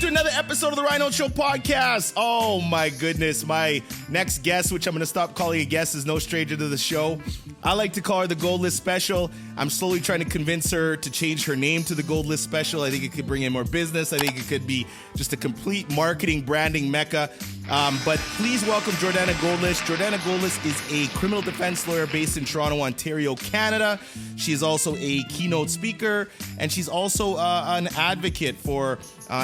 to another episode of the Rhino Show podcast. Oh my goodness, my next guest, which I'm going to stop calling a guest, is no stranger to the show. I like to call her the Goldlist Special. I'm slowly trying to convince her to change her name to the Goldlist Special. I think it could bring in more business. I think it could be just a complete marketing, branding mecca. But please welcome Jordana Goldlist. Jordana Goldlist is a criminal defense lawyer based in Toronto, Ontario, Canada. She is also a keynote speaker, and she's also an advocate for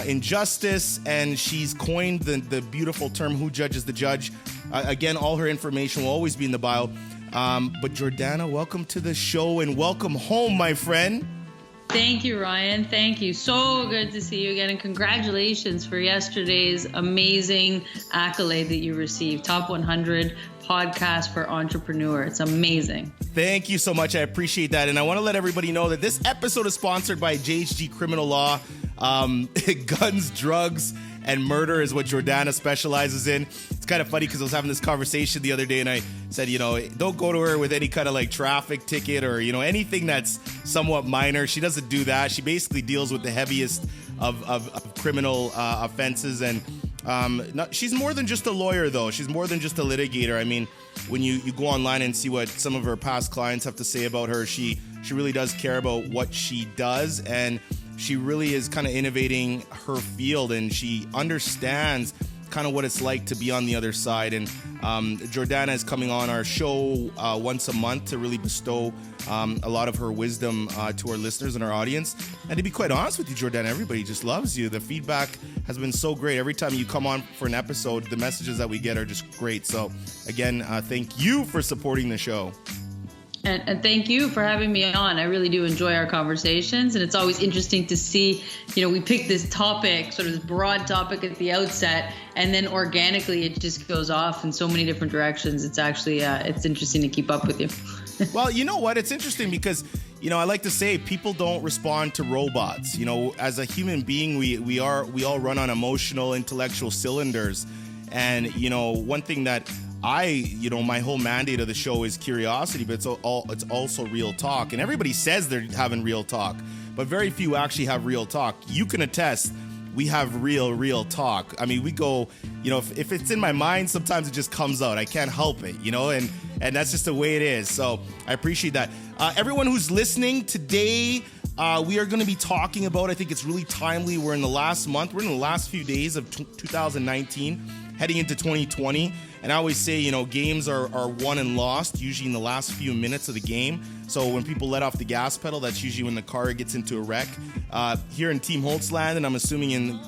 injustice, and she's coined the beautiful term, who judges the judge. Again, all her information will always be in the bio. But Jordana, welcome to the show and welcome home, my friend. Thank you, Ryan. Thank you. So good to see you again. And congratulations for yesterday's amazing accolade that you received. Top 100 podcast for entrepreneur. It's amazing. Thank you so much. I appreciate that. And I want to let everybody know that this episode is sponsored by JHG Criminal Law. Guns, drugs, and murder is what Jordana specializes in. It's kind of funny because I was having this conversation the other day and I said, don't go to her with any kind of like traffic ticket or, anything that's somewhat minor. She doesn't do that. She basically deals with the heaviest of criminal offenses. And she's more than just a lawyer, though. She's more than just a litigator. I mean, when you go online and see what some of her past clients have to say about her, she really does care about what she does. And she really is kind of innovating her field, and she understands kind of what it's like to be on the other side. And Jordana is coming on our show once a month to really bestow a lot of her wisdom to our listeners and our audience. And to be quite honest with you, Jordana, everybody just loves you. The feedback has been so great. Every time you come on for an episode, the messages that we get are just great. So again, thank you for supporting the show. And thank you for having me on. I really do enjoy our conversations. And it's always interesting to see, we pick this topic, sort of this broad topic at the outset, and then organically it just goes off in so many different directions. It's actually, it's interesting to keep up with you. Well, you know what? It's interesting because, I like to say people don't respond to robots. As a human being, we all run on emotional, intellectual cylinders. And, one thing that my whole mandate of the show is curiosity, but it's also real talk. And everybody says they're having real talk, but very few actually have real talk. You can attest, we have real talk. I mean, we go, if it's in my mind, sometimes it just comes out. I can't help it, and that's just the way it is. So I appreciate that. Everyone who's listening today, we are going to be talking about, I think it's really timely. We're in the last month. We're in the last few days of 2019, heading into 2020. And I always say, games are won and lost usually in the last few minutes of the game. So when people let off the gas pedal, that's usually when the car gets into a wreck. Here in Team Holtz land, and I'm assuming in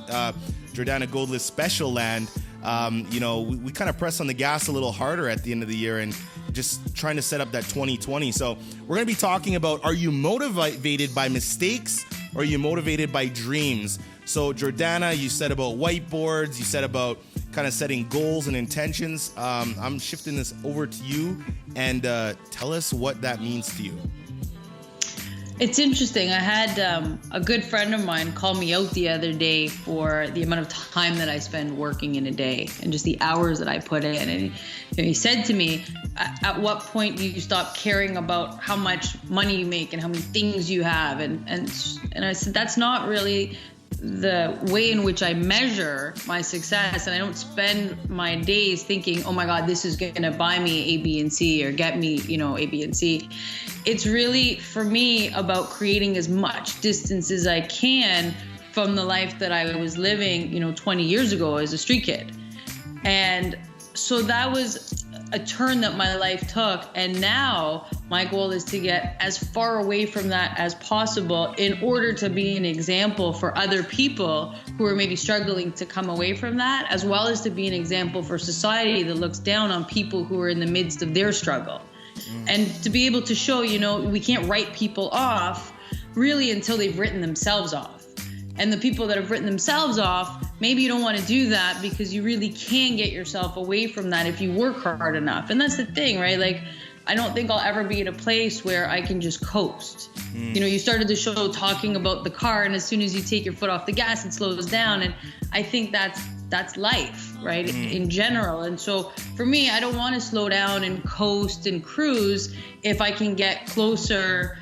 Jordana Goldlist Special land, we kind of press on the gas a little harder at the end of the year and just trying to set up that 2020. So we're going to be talking about, are you motivated by mistakes or are you motivated by dreams? So Jordana, you said about whiteboards, you said about kind of setting goals and intentions. I'm shifting this over to you and tell us what that means to you. It's interesting. I had a good friend of mine call me out the other day for the amount of time that I spend working in a day and just the hours that I put in. And he said to me, at what point do you stop caring about how much money you make and how many things you have? And I said, that's not really the way in which I measure my success. And I don't spend my days thinking, oh my God, this is going to buy me A, B, and C or get me, A, B, and C. It's really, for me, about creating as much distance as I can from the life that I was living, 20 years ago as a street kid. And so that was a turn that my life took. And now my goal is to get as far away from that as possible in order to be an example for other people who are maybe struggling to come away from that, as well as to be an example for society that looks down on people who are in the midst of their struggle. And to be able to show, we can't write people off really until they've written themselves off. And the people that have written themselves off, maybe you don't want to do that because you really can get yourself away from that if you work hard enough. And that's the thing, right? Like, I don't think I'll ever be in a place where I can just coast. You started the show talking about the car, and as soon as you take your foot off the gas, it slows down. And I think that's life, right? In general. And so for me, I don't want to slow down and coast and cruise if I can get closer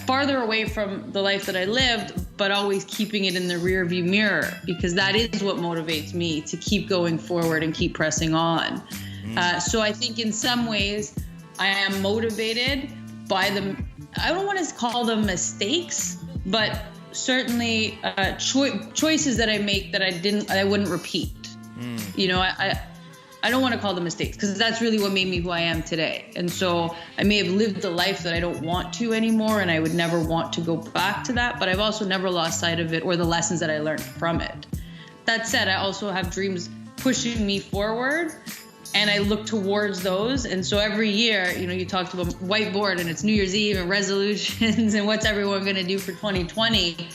farther away from the life that I lived, but always keeping it in the rear view mirror, because that is what motivates me to keep going forward and keep pressing on. So I think in some ways I am motivated by I don't want to call them mistakes, but certainly choices that I make that I wouldn't repeat. You know, I don't want to call them mistakes, because that's really what made me who I am today. And so I may have lived a life that I don't want to anymore, and I would never want to go back to that, but I've also never lost sight of it or the lessons that I learned from it. That said, I also have dreams pushing me forward, and I look towards those. And so every year, you know, you talked about whiteboard and it's New Year's Eve and resolutions and what's everyone going to do for 2020.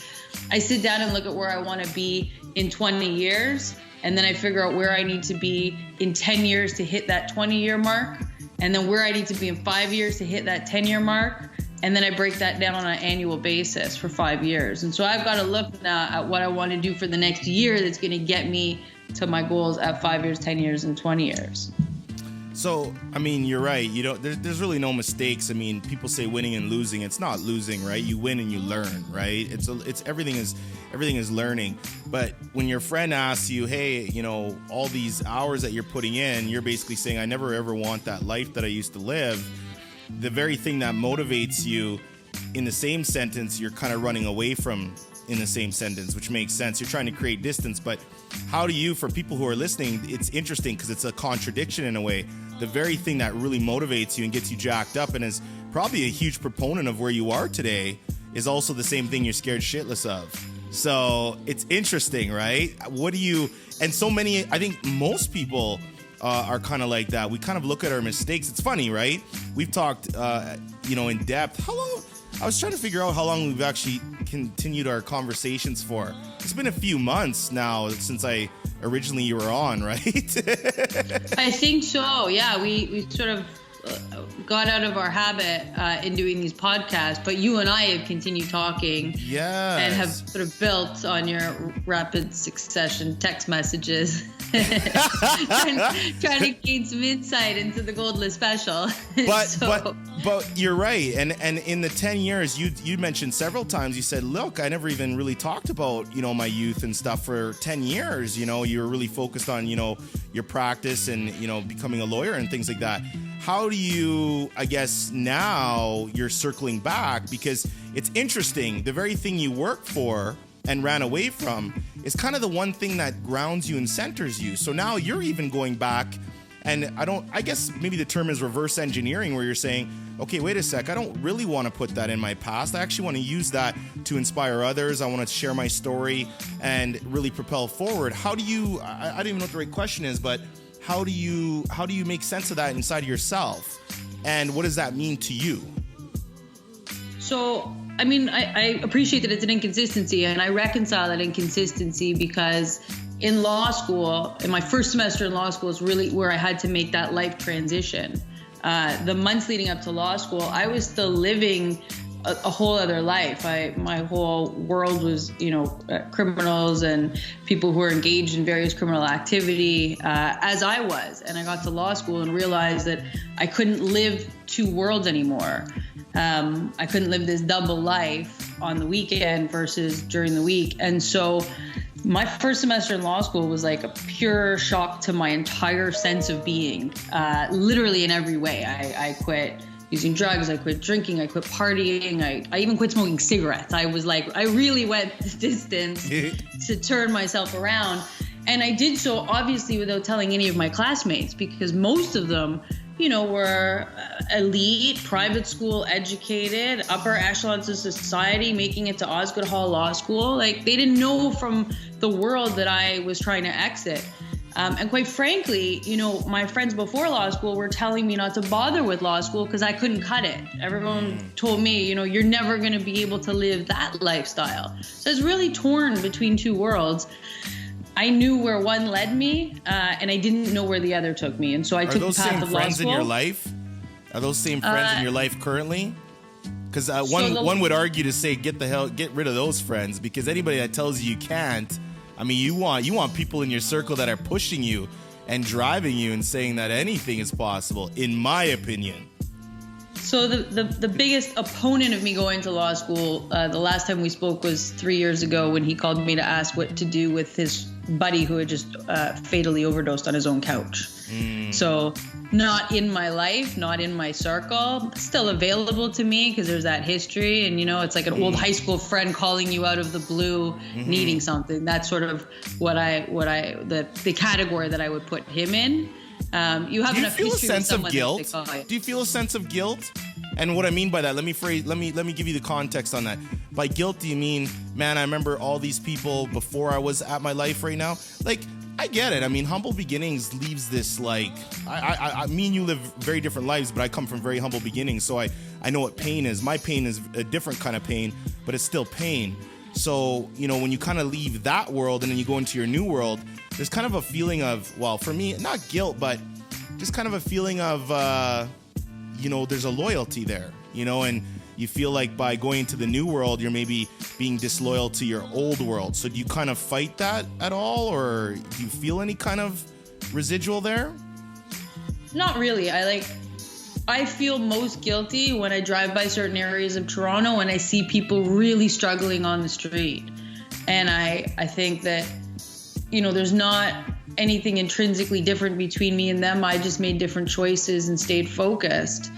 I sit down and look at where I want to be in 20 years. And then I figure out where I need to be in 10 years to hit that 20-year mark. And then where I need to be in 5 years to hit that 10-year mark. And then I break that down on an annual basis for 5 years. And so I've got to look now at what I want to do for the next year that's going to get me to my goals at 5 years, 10 years, and 20 years. So, I mean, you're right. You know, there's really no mistakes. I mean, people say winning and losing. It's not losing, right? You win and you learn, right? It's everything is learning. But when your friend asks you, hey, you know, all these hours that you're putting in, you're basically saying, I never ever want that life that I used to live. The very thing that motivates you in the same sentence, you're kind of running away from in the same sentence, which makes sense. You're trying to create distance, but how do you, for people who are listening, it's interesting because it's a contradiction in a way. The very thing that really motivates you and gets you jacked up and is probably a huge proponent of where you are today is also the same thing you're scared shitless of. So it's interesting, right? What do you, and so many, I think most people are kind of like that. We kind of look at our mistakes. It's funny, right? We've talked, in depth. How long? I was trying to figure out how long we've actually continued our conversations for. It's been a few months now since originally you were on, right? I think so. Yeah, we sort of got out of our habit in doing these podcasts, but you and I have continued talking. Yes. And have sort of built on your rapid succession text messages. trying to gain some insight into the Goldlist special. But you're right. And in the 10 years, you mentioned several times, you said, look, I never even really talked about, you know, my youth and stuff for 10 years. You know, you were really focused on, you know, your practice and, you know, becoming a lawyer and things like that. How do you, I guess now you're circling back, because it's interesting. The very thing you worked for and ran away from is kind of the one thing that grounds you and centers you. So now you're even going back, and I guess maybe the term is reverse engineering, where you're saying, okay, wait a sec, I don't really want to put that in my past. I actually want to use that to inspire others. I want to share my story and really propel forward. How do you, I don't even know what the right question is, but how do you make sense of that inside of yourself? And what does that mean to you? So, I mean, I appreciate that it's an inconsistency, and I reconcile that inconsistency because in law school, in my first semester in law school is really where I had to make that life transition. The months leading up to law school, I was still living a whole other life. My whole world was, you know, criminals and people who are engaged in various criminal activity, as I was. And I got to law school and realized that I couldn't live two worlds anymore. I couldn't live this double life on the weekend versus during the week. And so my first semester in law school was like a pure shock to my entire sense of being, literally in every way. I quit using drugs, I quit drinking, I quit partying, I even quit smoking cigarettes. I was like, I really went the distance to turn myself around. And I did so obviously without telling any of my classmates, because most of them, you know, were elite, private school educated, upper echelons of society, making it to Osgoode Hall Law School. Like, they didn't know from the world that I was trying to exit. And quite frankly, you know, my friends before law school were telling me not to bother with law school because I couldn't cut it. Everyone told me, you know, you're never going to be able to live that lifestyle. So I was really torn between two worlds. I knew where one led me, and I didn't know where the other took me. And so I took the path of law school. Are those same friends in your life? Are those same friends in your life currently? Because one would argue to say, get rid of those friends, because anybody that tells you can't, I mean, you want people in your circle that are pushing you and driving you and saying that anything is possible, in my opinion. So the biggest opponent of me going to law school, the last time we spoke was 3 years ago when he called me to ask what to do with his buddy who had just fatally overdosed on his own couch. So not in my life, not in my circle, still available to me because there's that history. And, it's like an old high school friend calling you out of the blue, needing something. That's sort of the category that I would put him in. You have enough history with someone. Do you feel a sense of guilt? Do you feel a sense of guilt? And what I mean by that, let me give you the context on that. By guilt, do you mean, man, I remember all these people before I was at my life right now? Like, I get it. I mean, humble beginnings leaves this like, I me and you live very different lives, but I come from very humble beginnings. So I know what pain is. My pain is a different kind of pain, but it's still pain. So, when you kind of leave that world and then you go into your new world, there's kind of a feeling of, well, for me, not guilt, but just kind of a feeling of, there's a loyalty there, and you feel like by going into the new world, you're maybe being disloyal to your old world. So do you kind of fight that at all, or do you feel any kind of residual there? Not really. I feel most guilty when I drive by certain areas of Toronto and I see people really struggling on the street. And I think that, there's not anything intrinsically different between me and them. I just made different choices and stayed focused.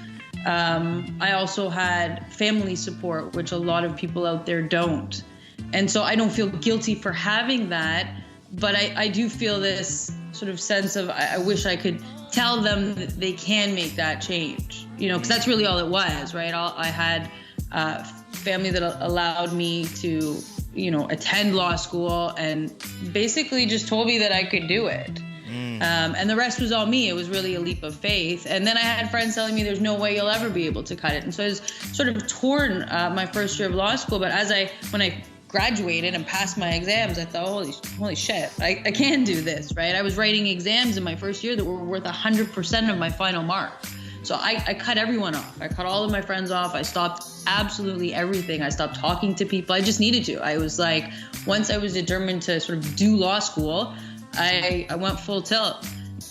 I also had family support, which a lot of people out there don't. And so I don't feel guilty for having that, but I do feel this sort of sense of I wish I could tell them that they can make that change, because that's really all it was, right? I had family that allowed me to, attend law school and basically just told me that I could do it. And the rest was all me. It was really a leap of faith. And then I had friends telling me there's no way you'll ever be able to cut it. And so I was sort of torn my first year of law school. But when I graduated and passed my exams, I thought, holy shit, I can do this, right? I was writing exams in my first year that were worth 100% of my final mark. So I cut everyone off. I cut all of my friends off. I stopped absolutely everything. I stopped talking to people. I just needed to. I was like, once I was determined to sort of do law school, I went full tilt.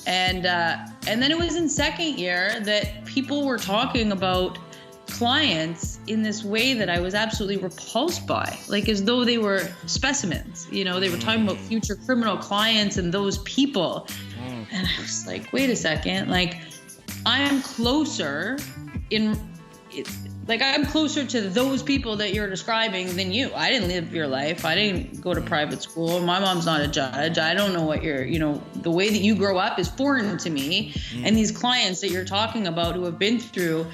And then it was in second year that people were talking about clients in this way that I was absolutely repulsed by, like as though they were specimens. They were talking about future criminal clients and those people. And I was like, wait a second, like I am closer I'm closer to those people that you're describing than you. I didn't live your life. I didn't go to private school. My mom's not a judge. I don't know what the way that you grow up is foreign to me. And these clients that you're talking about who have been through,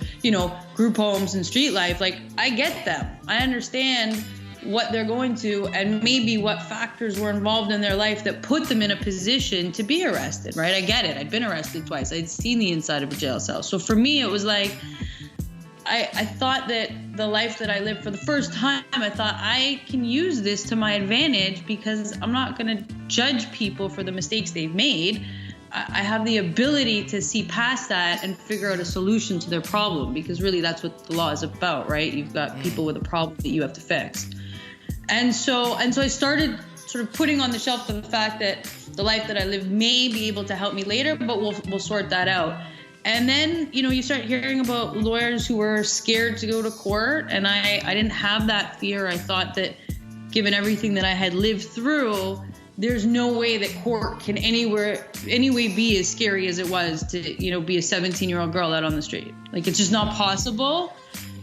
group homes and street life, like I get them. I understand what they're going to and maybe what factors were involved in their life that put them in a position to be arrested, right? I get it. I'd been arrested twice. I'd seen the inside of a jail cell. So for me, it was like, I thought that the life that I lived for the first time, I thought I can use this to my advantage because I'm not going to judge people for the mistakes they've made. I have the ability to see past that and figure out a solution to their problem, because really that's what the law is about, right? You've got people with a problem that you have to fix. And so I started sort of putting on the shelf the fact that the life that I live may be able to help me later, but we'll sort that out. And then, you start hearing about lawyers who were scared to go to court. And I didn't have that fear. I thought that given everything that I had lived through, there's no way that court can any way be as scary as it was to, be a 17-year-old girl out on the street. Like, it's just not possible.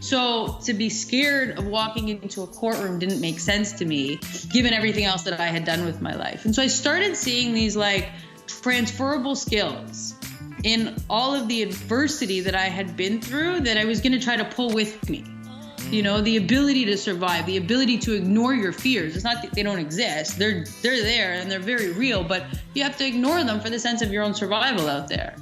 So to be scared of walking into a courtroom didn't make sense to me, given everything else that I had done with my life. And so I started seeing these like transferable skills in all of the adversity that I had been through that I was going to try to pull with me. The ability to survive, the ability to ignore your fears. It's not that they don't exist. They're there and they're very real, but you have to ignore them for the sense of your own survival out there.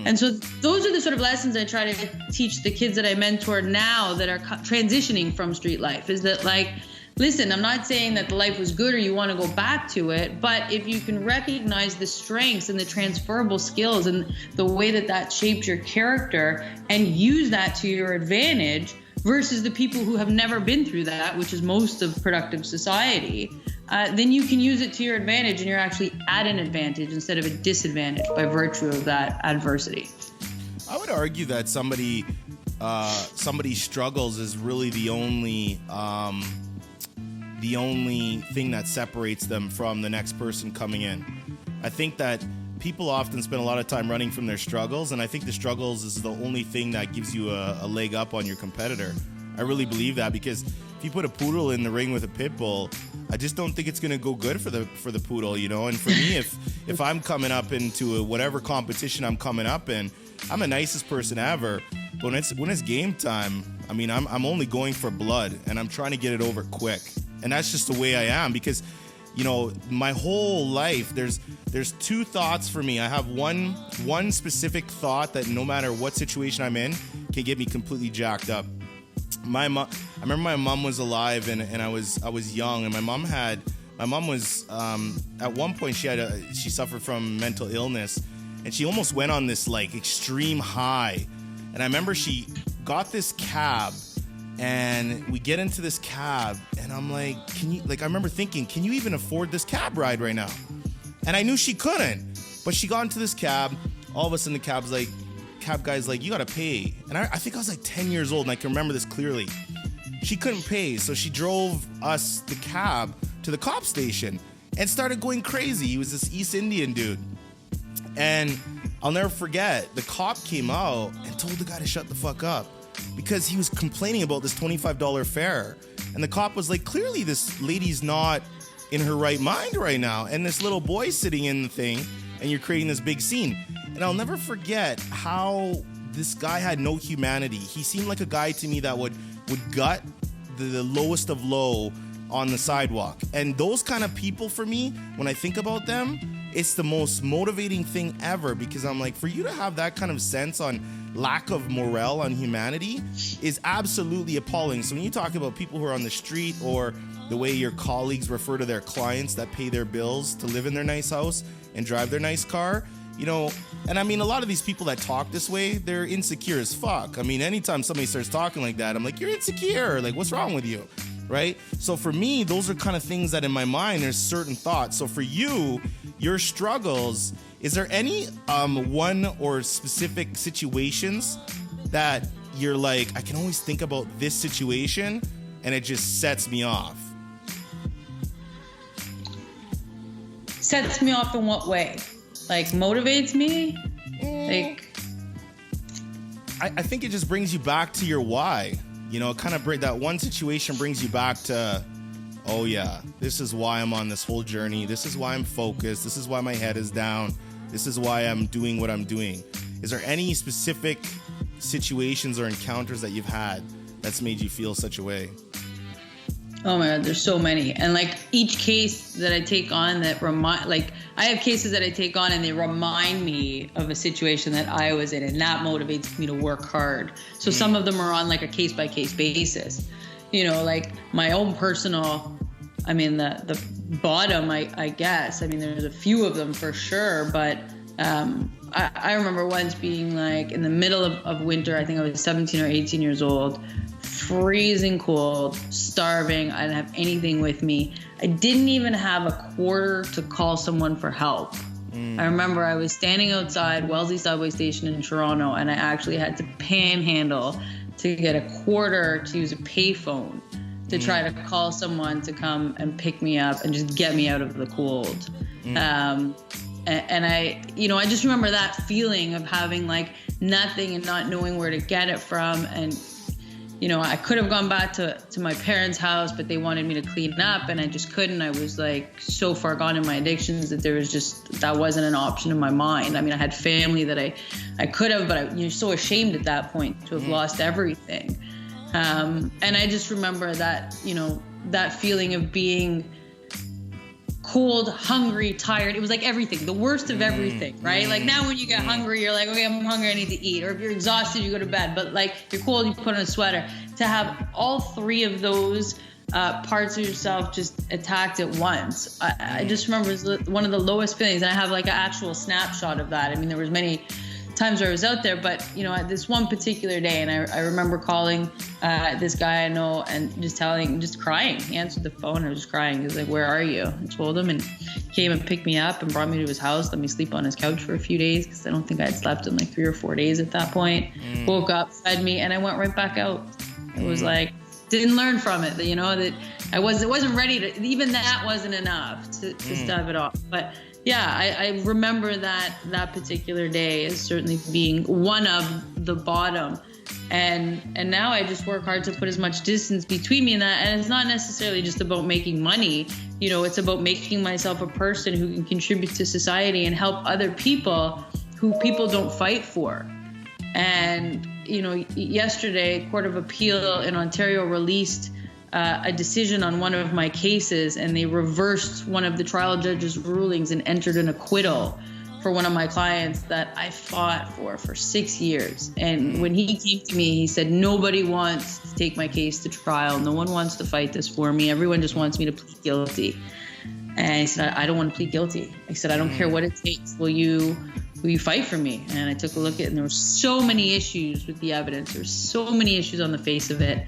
And so those are the sort of lessons I try to teach the kids that I mentor now that are transitioning from street life, is that like, listen, I'm not saying that the life was good or you want to go back to it, but if you can recognize the strengths and the transferable skills and the way that shaped your character and use that to your advantage versus the people who have never been through that, which is most of productive society, then you can use it to your advantage and you're actually at an advantage instead of a disadvantage by virtue of that adversity. I would argue that somebody somebody's struggles is really the only thing that separates them from the next person coming in. I think that people often spend a lot of time running from their struggles, and I think the struggles is the only thing that gives you a leg up on your competitor. I really believe that, because if you put a poodle in the ring with a pit bull, I just don't think it's going to go good for the poodle, you know. And for me, if I'm coming up into whatever competition I'm coming up in, I'm the nicest person ever. But when it's game time, I mean, I'm only going for blood, and I'm trying to get it over quick. And that's just the way I am, because, you know, my whole life, there's two thoughts for me. I have one specific thought that no matter what situation I'm in can get me completely jacked up. I remember my mom was alive, and I was young, and my mom was at one point she suffered from mental illness, and she almost went on this like extreme high. And I remember she got this cab, and we get into this cab, and I'm like, I remember thinking, can you even afford this cab ride right now? And I knew she couldn't, but she got into this cab. All of a sudden the cab guy's like, you gotta pay. And I think I was like 10 years old, and I can remember this clearly. She couldn't pay, so she drove us, the cab, to the cop station and started going crazy. He was this East Indian dude. And I'll never forget, the cop came out and told the guy to shut the fuck up, because he was complaining about this $25 fare. And the cop was like, clearly this lady's not in her right mind right now, and this little boy's sitting in the thing, and you're creating this big scene. And I'll never forget how this guy had no humanity. He seemed like a guy to me that would gut the lowest of low on the sidewalk. And those kind of people, for me, when I think about them, it's the most motivating thing ever, because I'm like, for you to have that kind of sense on lack of morale, on humanity, is absolutely appalling. So when you talk about people who are on the street, or the way your colleagues refer to their clients that pay their bills to live in their nice house and drive their nice car, you know, and I mean, a lot of these people that talk this way, they're insecure as fuck. I mean, anytime somebody starts talking like that, I'm like, you're insecure. Like, what's wrong with you? Right? So for me, those are kind of things that in my mind, there's certain thoughts. So for you, your struggles, is there any one or specific situations that you're like, I can always think about this situation and it just sets me off? Sets me off in what way? Like, motivates me? Like, I think it just brings you back to your why. You know, kind of that one situation brings you back to, oh yeah, this is why I'm on this whole journey. This is why I'm focused. This is why my head is down. This is why I'm doing what I'm doing. Is there any specific situations or encounters that you've had that's made you feel such a way? Oh my God, there's so many. And like each case that I take on that I have cases that I take on and they remind me of a situation that I was in, and that motivates me to work hard. So some of them are on like a case by case basis, you know, like my own personal, I mean, the bottom, I guess, I mean, there's a few of them for sure, but I remember once being like in the middle of winter, I think I was 17 or 18 years old, freezing cold, starving. I didn't have anything with me. I didn't even have a quarter to call someone for help. I remember I was standing outside Wellesley subway station in Toronto, and I actually had to panhandle to get a quarter to use a payphone to try to call someone to come and pick me up and just get me out of the cold. And I, you know, I just remember that feeling of having like nothing and not knowing where to get it from. And, you know, I could have gone back to my parents' house, but they wanted me to clean up and I just couldn't. I was like so far gone in my addictions that that wasn't an option in my mind. I mean, I had family that I could have, but you're so ashamed at that point to have lost everything. And I just remember that, you know, that feeling of being cold, hungry, tired. It was like everything, the worst of everything, right? Like now when you get hungry, you're like, okay, I'm hungry, I need to eat. Or if you're exhausted, you go to bed. But like you're cold, you put on a sweater. To have all three of those parts of yourself just attacked at once, I just remember it was one of the lowest feelings. And I have like an actual snapshot of that. I mean, there was many times where I was out there. But, you know, at this one particular day, and I remember calling this guy I know and just crying. He answered the phone. I was just crying. He was like, "Where are you?" I told him, and he came and picked me up and brought me to his house, let me sleep on his couch for a few days because I don't think I had slept in like 3 or 4 days at that point. Woke up, fed me, and I went right back out. It was like, didn't learn from it, you know, that it wasn't ready to, even that wasn't enough to stave it off. But yeah, I remember that particular day as certainly being one of the bottom. And now I just work hard to put as much distance between me and that. And it's not necessarily just about making money. You know, it's about making myself a person who can contribute to society and help other people who people don't fight for. And, you know, yesterday, Court of Appeal in Ontario released a decision on one of my cases, and they reversed one of the trial judge's rulings and entered an acquittal for one of my clients that I fought for 6 years. And when he came to me, he said, "Nobody wants to take my case to trial. No one wants to fight this for me. Everyone just wants me to plead guilty." And he said, I don't want to plead guilty. I said, "I don't care what it takes. Will you fight for me?" And I took a look at it, and there were so many issues with the evidence. There's so many issues on the face of it.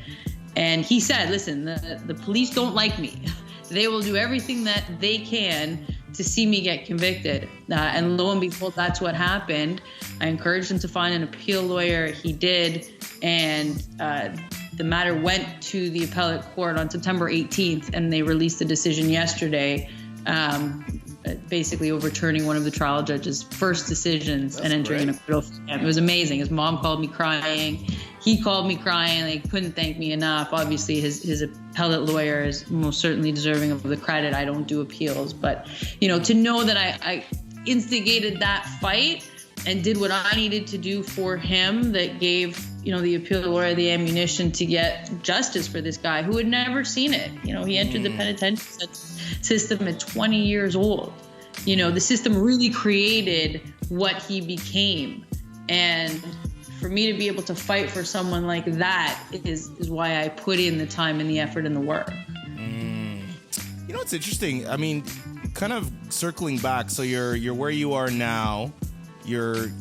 And he said, "Listen, the police don't like me. They will do everything that they can to see me get convicted." And lo and behold, that's what happened. I encouraged him to find an appeal lawyer. He did. And the matter went to the appellate court on September 18th, and they released the decision yesterday, basically overturning one of the trial judge's first decisions and entering an acquittal for him. It was amazing. His mom called me crying. He called me crying. They couldn't thank me enough. Obviously, his appellate lawyer is most certainly deserving of the credit. I don't do appeals. But, you know, to know that I instigated that fight and did what I needed to do for him that gave, you know, the appeal lawyer the ammunition to get justice for this guy who had never seen it. You know, he entered the penitentiary system at 20 years old. You know, the system really created what he became. And for me to be able to fight for someone like that is why I put in the time and the effort and the work. You know, it's interesting. I mean, kind of circling back. So you're where you are now. Your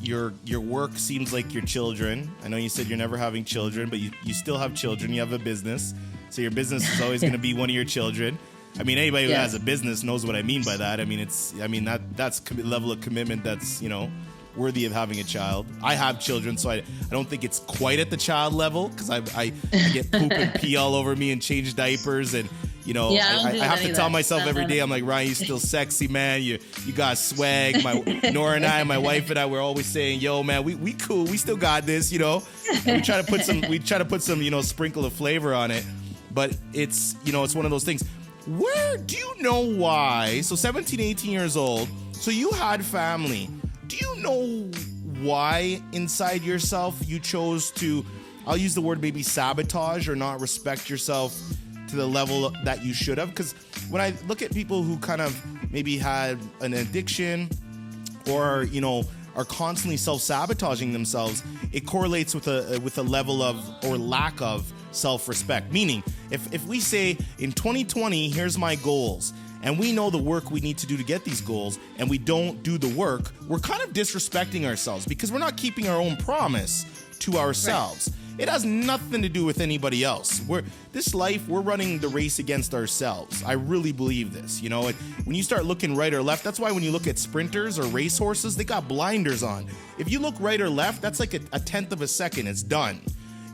work seems like your children. I know you said you're never having children, but you still have children. You have a business. So your business is always going to be one of your children. I mean, anybody who has a business knows what I mean by that. I mean, that's level of commitment that's, you know, worthy of having a child. I have children, so I don't think it's quite at the child level because I get poop and pee all over me and change diapers, and you know, I have to tell myself every day, I'm like, "Ryan, you're still sexy, man. You got swag." Nora and I, my wife and I, we're always saying, "Yo, man, we cool. We still got this," you know. And we try to put some, you know, sprinkle of flavor on it, but it's, you know, it's one of those things. Where do you know why? So 17, 18 years old. So you had family. Do you know why inside yourself you chose to, I'll use the word maybe sabotage or not respect yourself to the level that you should have? Because when I look at people who kind of maybe had an addiction or, you know, are constantly self-sabotaging themselves, it correlates with a level of or lack of self-respect. Meaning, if we say in 2020, here's my goals, and we know the work we need to do to get these goals, and we don't do the work, we're kind of disrespecting ourselves because we're not keeping our own promise to ourselves. Right. It has nothing to do with anybody else. We're running the race against ourselves. I really believe this. You know, when you start looking right or left, that's why when you look at sprinters or racehorses, they got blinders on. If you look right or left, that's like a tenth of a second. It's done.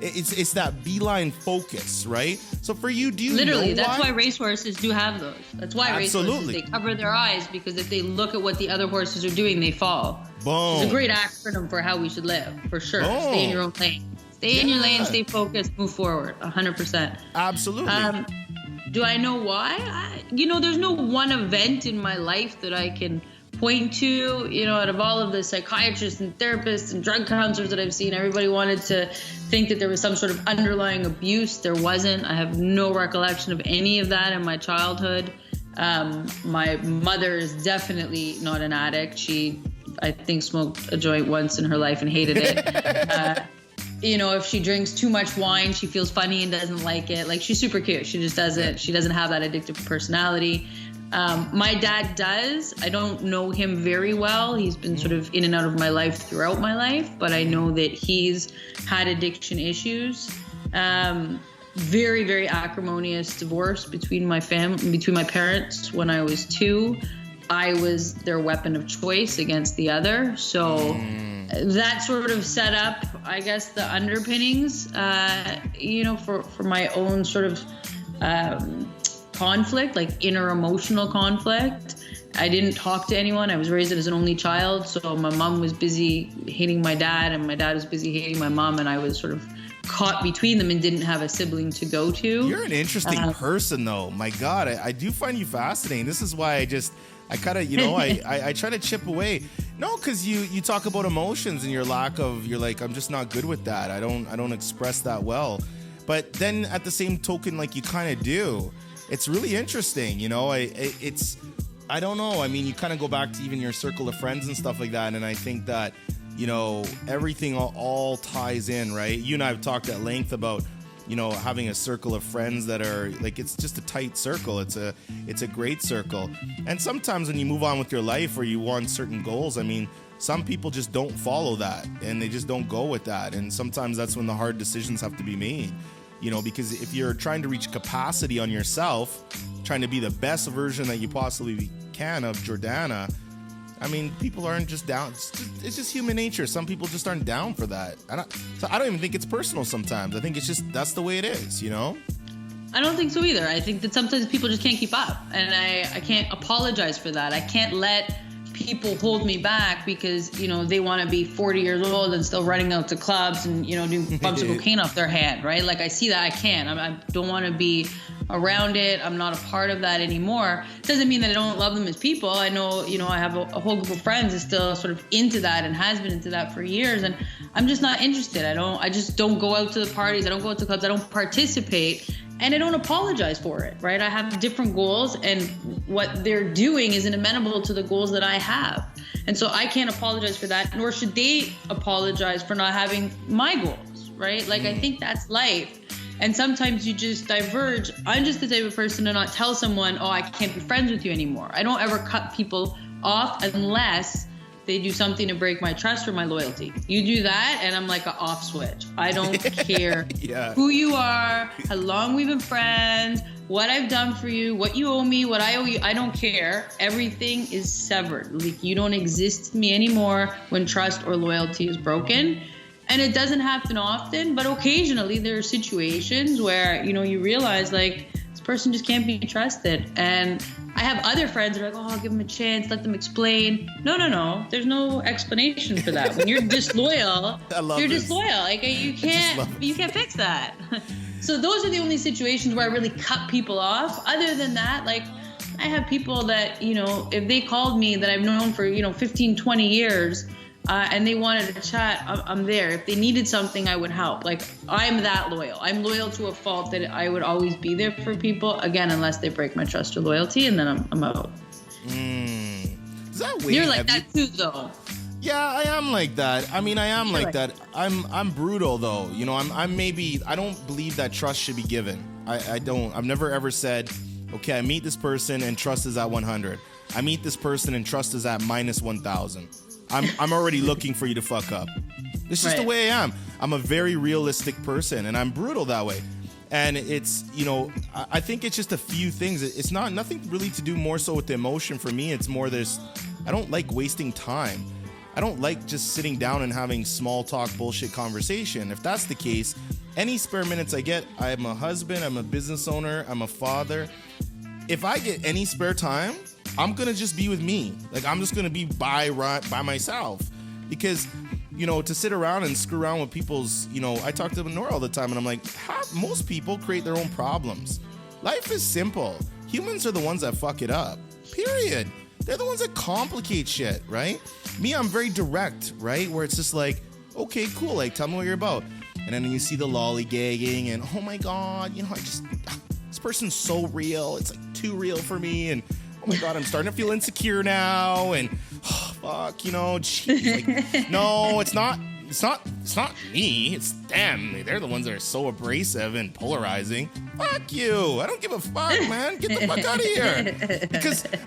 It's that beeline focus, right? So for you, do you literally know that's why racehorses do have those. That's why racehorses, they cover their eyes, because if they look at what the other horses are doing, they fall. Boom. It's a great acronym for how we should live, for sure. Boom. Stay in your own lane. Stay in your lane, stay focused, move forward, 100%. Absolutely. Do I know why? There's no one event in my life that I can point to. You know, out of all of the psychiatrists and therapists and drug counselors that I've seen, everybody wanted to think that there was some sort of underlying abuse. There wasn't. I have no recollection of any of that in my childhood. My mother is definitely not an addict. She, I think, smoked a joint once in her life and hated it. If she drinks too much wine, she feels funny and doesn't like it. Like, she's super cute. She just doesn't. She doesn't have that addictive personality. My dad does. I don't know him very well. He's been sort of in and out of my life throughout my life, but I know that he's had addiction issues. Very, very acrimonious divorce between my parents when I was 2. I was their weapon of choice against the other. So that sort of set up, I guess, the underpinnings, for my own sort of conflict, like inner emotional conflict. I didn't talk to anyone. I was raised as an only child. So my mom was busy hating my dad and my dad was busy hating my mom. And I was sort of caught between them and didn't have a sibling to go to. You're an interesting person, though. My God, I do find you fascinating. This is why I kind of, I try to chip away. No, because you talk about emotions and your lack of, you're like, I'm just not good with that. I don't express that well. But then at the same token, like you kind of do. It's really interesting, I don't know. I mean, you kind of go back to even your circle of friends and stuff like that. And I think that, everything all ties in, right? You and I have talked at length about, having a circle of friends that are like, it's just a tight circle. It's a great circle. And sometimes when you move on with your life or you want certain goals, I mean, some people just don't follow that and they just don't go with that. And sometimes that's when the hard decisions have to be made, because if you're trying to reach capacity on yourself, trying to be the best version that you possibly can of Jordanna, I mean, people aren't just down. It's just human nature. Some people just aren't down for that. So I don't even think it's personal sometimes. I think it's just, that's the way it is, I don't think so either. I think that sometimes people just can't keep up. And I can't apologize for that. I can't let people hold me back because, they want to be 40 years old and still running out to clubs and, do bumps of cocaine off their head, right? Like I see that I can't. I don't want to be around it. I'm not a part of that anymore. Doesn't mean that I don't love them as people. I know, I have a whole group of friends that's still sort of into that and has been into that for years. And I'm just not interested. I just don't go out to the parties. I don't go out to clubs. I don't participate. And I don't apologize for it, right? I have different goals and what they're doing isn't amenable to the goals that I have. And so I can't apologize for that, nor should they apologize for not having my goals, right? Like, I think that's life. And sometimes you just diverge. I'm just the type of person to not tell someone, oh, I can't be friends with you anymore. I don't ever cut people off unless they do something to break my trust or my loyalty. You do that, and I'm like an off switch. I don't care who you are, how long we've been friends, what I've done for you, what you owe me, what I owe you. I don't care. Everything is severed. Like, you don't exist to me anymore when trust or loyalty is broken. And it doesn't happen often, but occasionally there are situations where, you realize like this person just can't be trusted. And I have other friends that are like, oh, I'll give them a chance, let them explain. No. There's no explanation for that. When you're disloyal, you're disloyal. Like you can't fix that. So those are the only situations where I really cut people off. Other than that, like I have people that, if they called me that I've known for, 15, 20 years, and they wanted to chat, I'm there. If they needed something, I would help. Like, I'm that loyal. I'm loyal to a fault that I would always be there for people, again, unless they break my trust or loyalty, and then I'm out. Is that weird? You're like that too, though. Yeah, I am like that. I mean, I am like that. I'm brutal, though. I don't believe that trust should be given. I don't. I've never ever said, okay, I meet this person and trust is at 100. I meet this person and trust is at minus 1,000. I'm already looking for you to fuck up. It's just the way I am. I'm a very realistic person, and I'm brutal that way. And it's, I think it's just a few things. It's nothing really to do more so with the emotion for me. It's more this, I don't like wasting time. I don't like just sitting down and having small talk bullshit conversation. If that's the case, any spare minutes I get, I'm a husband, I'm a business owner, I'm a father. If I get any spare time, I'm going to just be with me. Like, I'm just going to be by myself. Because, to sit around and screw around with people's, I talk to Nora all the time and I'm like, most people create their own problems. Life is simple. Humans are the ones that fuck it up. Period. They're the ones that complicate shit, right? Me, I'm very direct, right? Where it's just like, okay, cool. Like, tell me what you're about. And then you see the lollygagging and, oh my God, this person's so real. It's like too real for me. And, oh my God, I'm starting to feel insecure now. And, oh, fuck, geez, like, no, it's not it's not me, it's them. They're the ones that are so abrasive and polarizing. Fuck you. I don't give a fuck, man. Get the fuck out of here.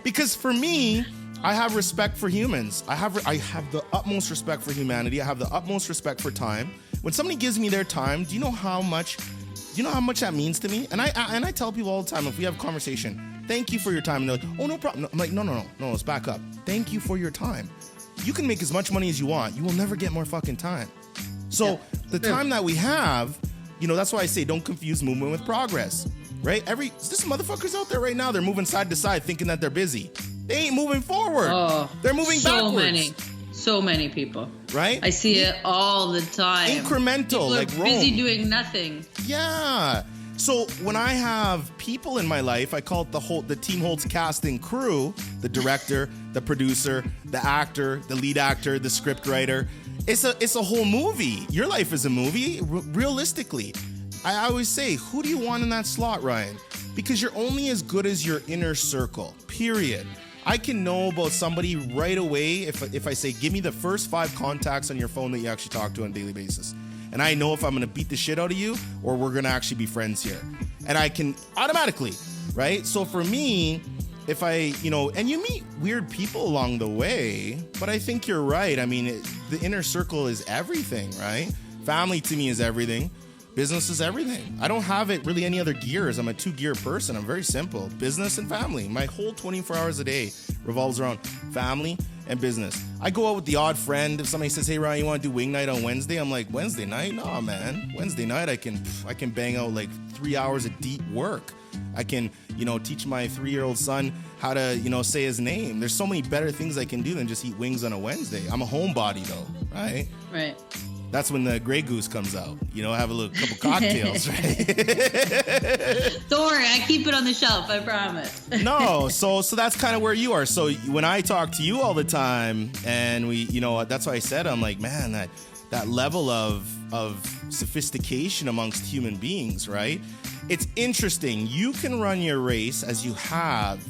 Because for me, I have respect for humans. I have the utmost respect for humanity. I have the utmost respect for time. When somebody gives me their time, do you know how much that means to me? And I tell people all the time, if we have a conversation, thank you for your time. And they're like, oh, no problem. I'm like, no, let's back up. Thank you for your time. You can make as much money as you want. You will never get more fucking time. So the time that we have, that's why I say don't confuse movement with progress, right? There's motherfuckers out there right now, they're moving side to side thinking that they're busy. They ain't moving forward. Oh, they're moving backwards. So many people. Right? I see it all the time. Incremental, people like Rome. Busy doing nothing. Yeah. So when I have people in my life, I call it the Team Holtz casting crew, the director, the producer, the actor, the lead actor, the script writer. It's a whole movie. Your life is a movie, realistically. I always say, who do you want in that slot, Ryan? Because you're only as good as your inner circle, period. I can know about somebody right away if I say, give me the first 5 contacts on your phone that you actually talk to on a daily basis. And I know if I'm going to beat the shit out of you or we're going to actually be friends here. And I can automatically, right? So for me, if I, and you meet weird people along the way, but I think you're right. I mean, the inner circle is everything, right? Family to me is everything. Business is everything. I don't have it really any other gears. I'm a 2-gear person. I'm very simple. Business and family. My whole 24 hours a day revolves around family and business. I go out with the odd friend. If somebody says, hey, Ryan, you want to do wing night on Wednesday? I'm like, Wednesday night? Nah, man. Wednesday night, I can bang out like 3 hours of deep work. I can, teach my 3-year-old son how to, say his name. There's so many better things I can do than just eat wings on a Wednesday. I'm a homebody though, right? Right. That's when the Grey Goose comes out. Have a couple cocktails, right? Don't worry, I keep it on the shelf, I promise. No, so that's kind of where you are. So when I talk to you all the time, and we, that's why I said, I'm like, man, that level of sophistication amongst human beings, right? It's interesting. You can run your race as you have,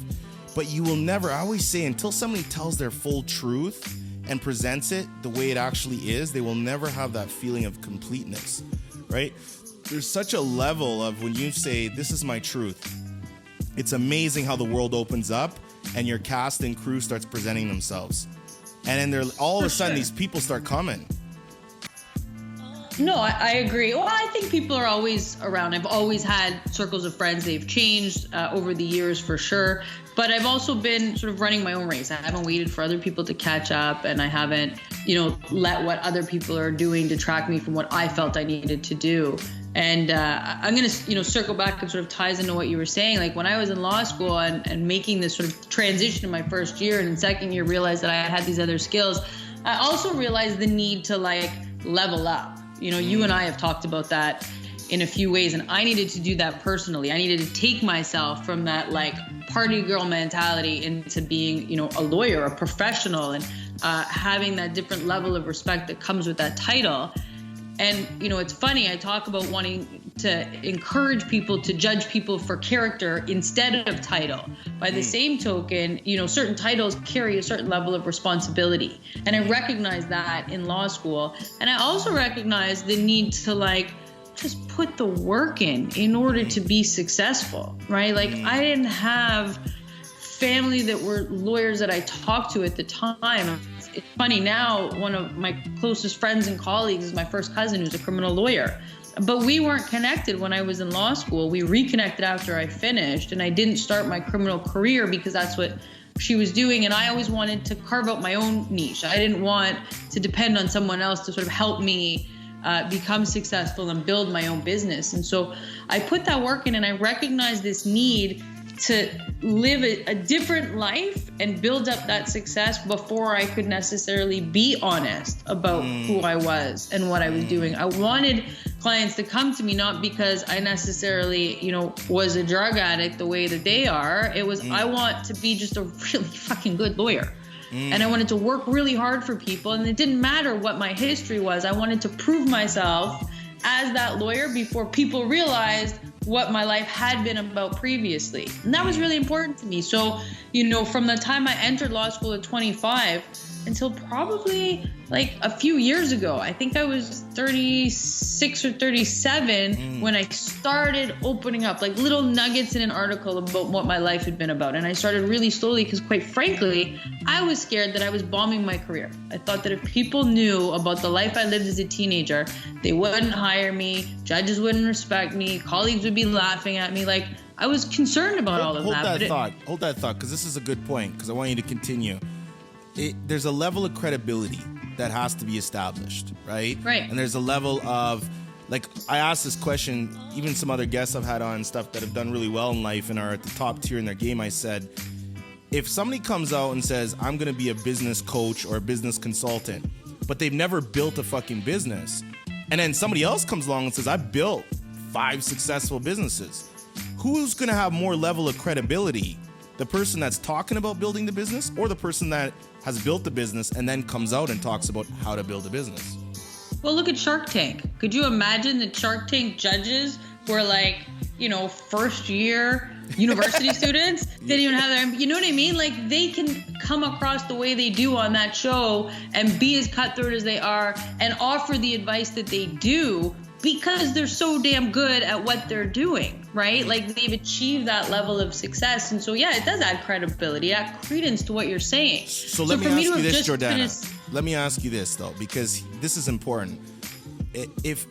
but you will never, I always say, until somebody tells their full truth and presents it the way it actually is, they will never have that feeling of completeness, right? There's such a level of when you say, this is my truth. It's amazing how the world opens up and your cast and crew starts presenting themselves. And then all of a sudden, these people start coming. No, I agree. Well, I think people are always around. I've always had circles of friends. They've changed over the years for sure. But I've also been sort of running my own race. I haven't waited for other people to catch up, and I haven't, let what other people are doing detract me from what I felt I needed to do. And I'm going to, circle back and sort of ties into what you were saying. Like when I was in law school and making this sort of transition in my first year and in second year realized that I had these other skills, I also realized the need to level up. You and I have talked about that in a few ways, and I needed to do that personally. I needed to take myself from that party girl mentality into being, a lawyer, a professional, and having that different level of respect that comes with that title. And, it's funny, I talk about wanting to encourage people to judge people for character instead of title. By the same token, certain titles carry a certain level of responsibility. And I recognize that in law school. And I also recognize the need to just put the work in order to be successful, right? I didn't have family that were lawyers that I talked to at the time. It's funny now, one of my closest friends and colleagues is my first cousin who's a criminal lawyer. But we weren't connected when I was in law school. We reconnected after I finished, and I didn't start my criminal career because that's what she was doing. And I always wanted to carve out my own niche. I didn't want to depend on someone else to sort of help me become successful and build my own business. And so I put that work in, and I recognized this need to live a different life and build up that success before I could necessarily be honest about who I was and what I was doing. I wanted clients to come to me not because I necessarily, was a drug addict the way that they are. It was, I want to be just a really fucking good lawyer. And I wanted to work really hard for people. And it didn't matter what my history was. I wanted to prove myself as that lawyer before people realized what my life had been about previously. And that was really important to me. So, from the time I entered law school at 25, until probably like a few years ago. I think I was 36 or 37 when I started opening up like little nuggets in an article about what my life had been about. And I started really slowly because, quite frankly, I was scared that I was bombing my career. I thought that if people knew about the life I lived as a teenager, they wouldn't hire me, judges wouldn't respect me, colleagues would be laughing at me. Like, I was concerned about all of that. Hold that thought, because this is a good point, because I want you to continue. There's a level of credibility that has to be established, right? Right. And there's a level of, like, I asked this question, even some other guests I've had on stuff that have done really well in life and are at the top tier in their game. I said, if somebody comes out and says, I'm going to be a business coach or a business consultant, but they've never built a fucking business, and then somebody else comes along and says, I built 5 successful businesses, who's going to have more level of credibility? The person that's talking about building the business, or the person that has built the business and then comes out and talks about how to build a business? Well, look at Shark Tank. Could you imagine the Shark Tank judges were like, first year university students? They didn't even have their, you know what I mean? Like, they can come across the way they do on that show and be as cutthroat as they are and offer the advice that they do because they're so damn good at what they're doing, right? Like, they've achieved that level of success. And so, yeah, it does add credibility, add credence to what you're saying. So let me ask you this, Jordana. Let me ask you this, though, because this is important. If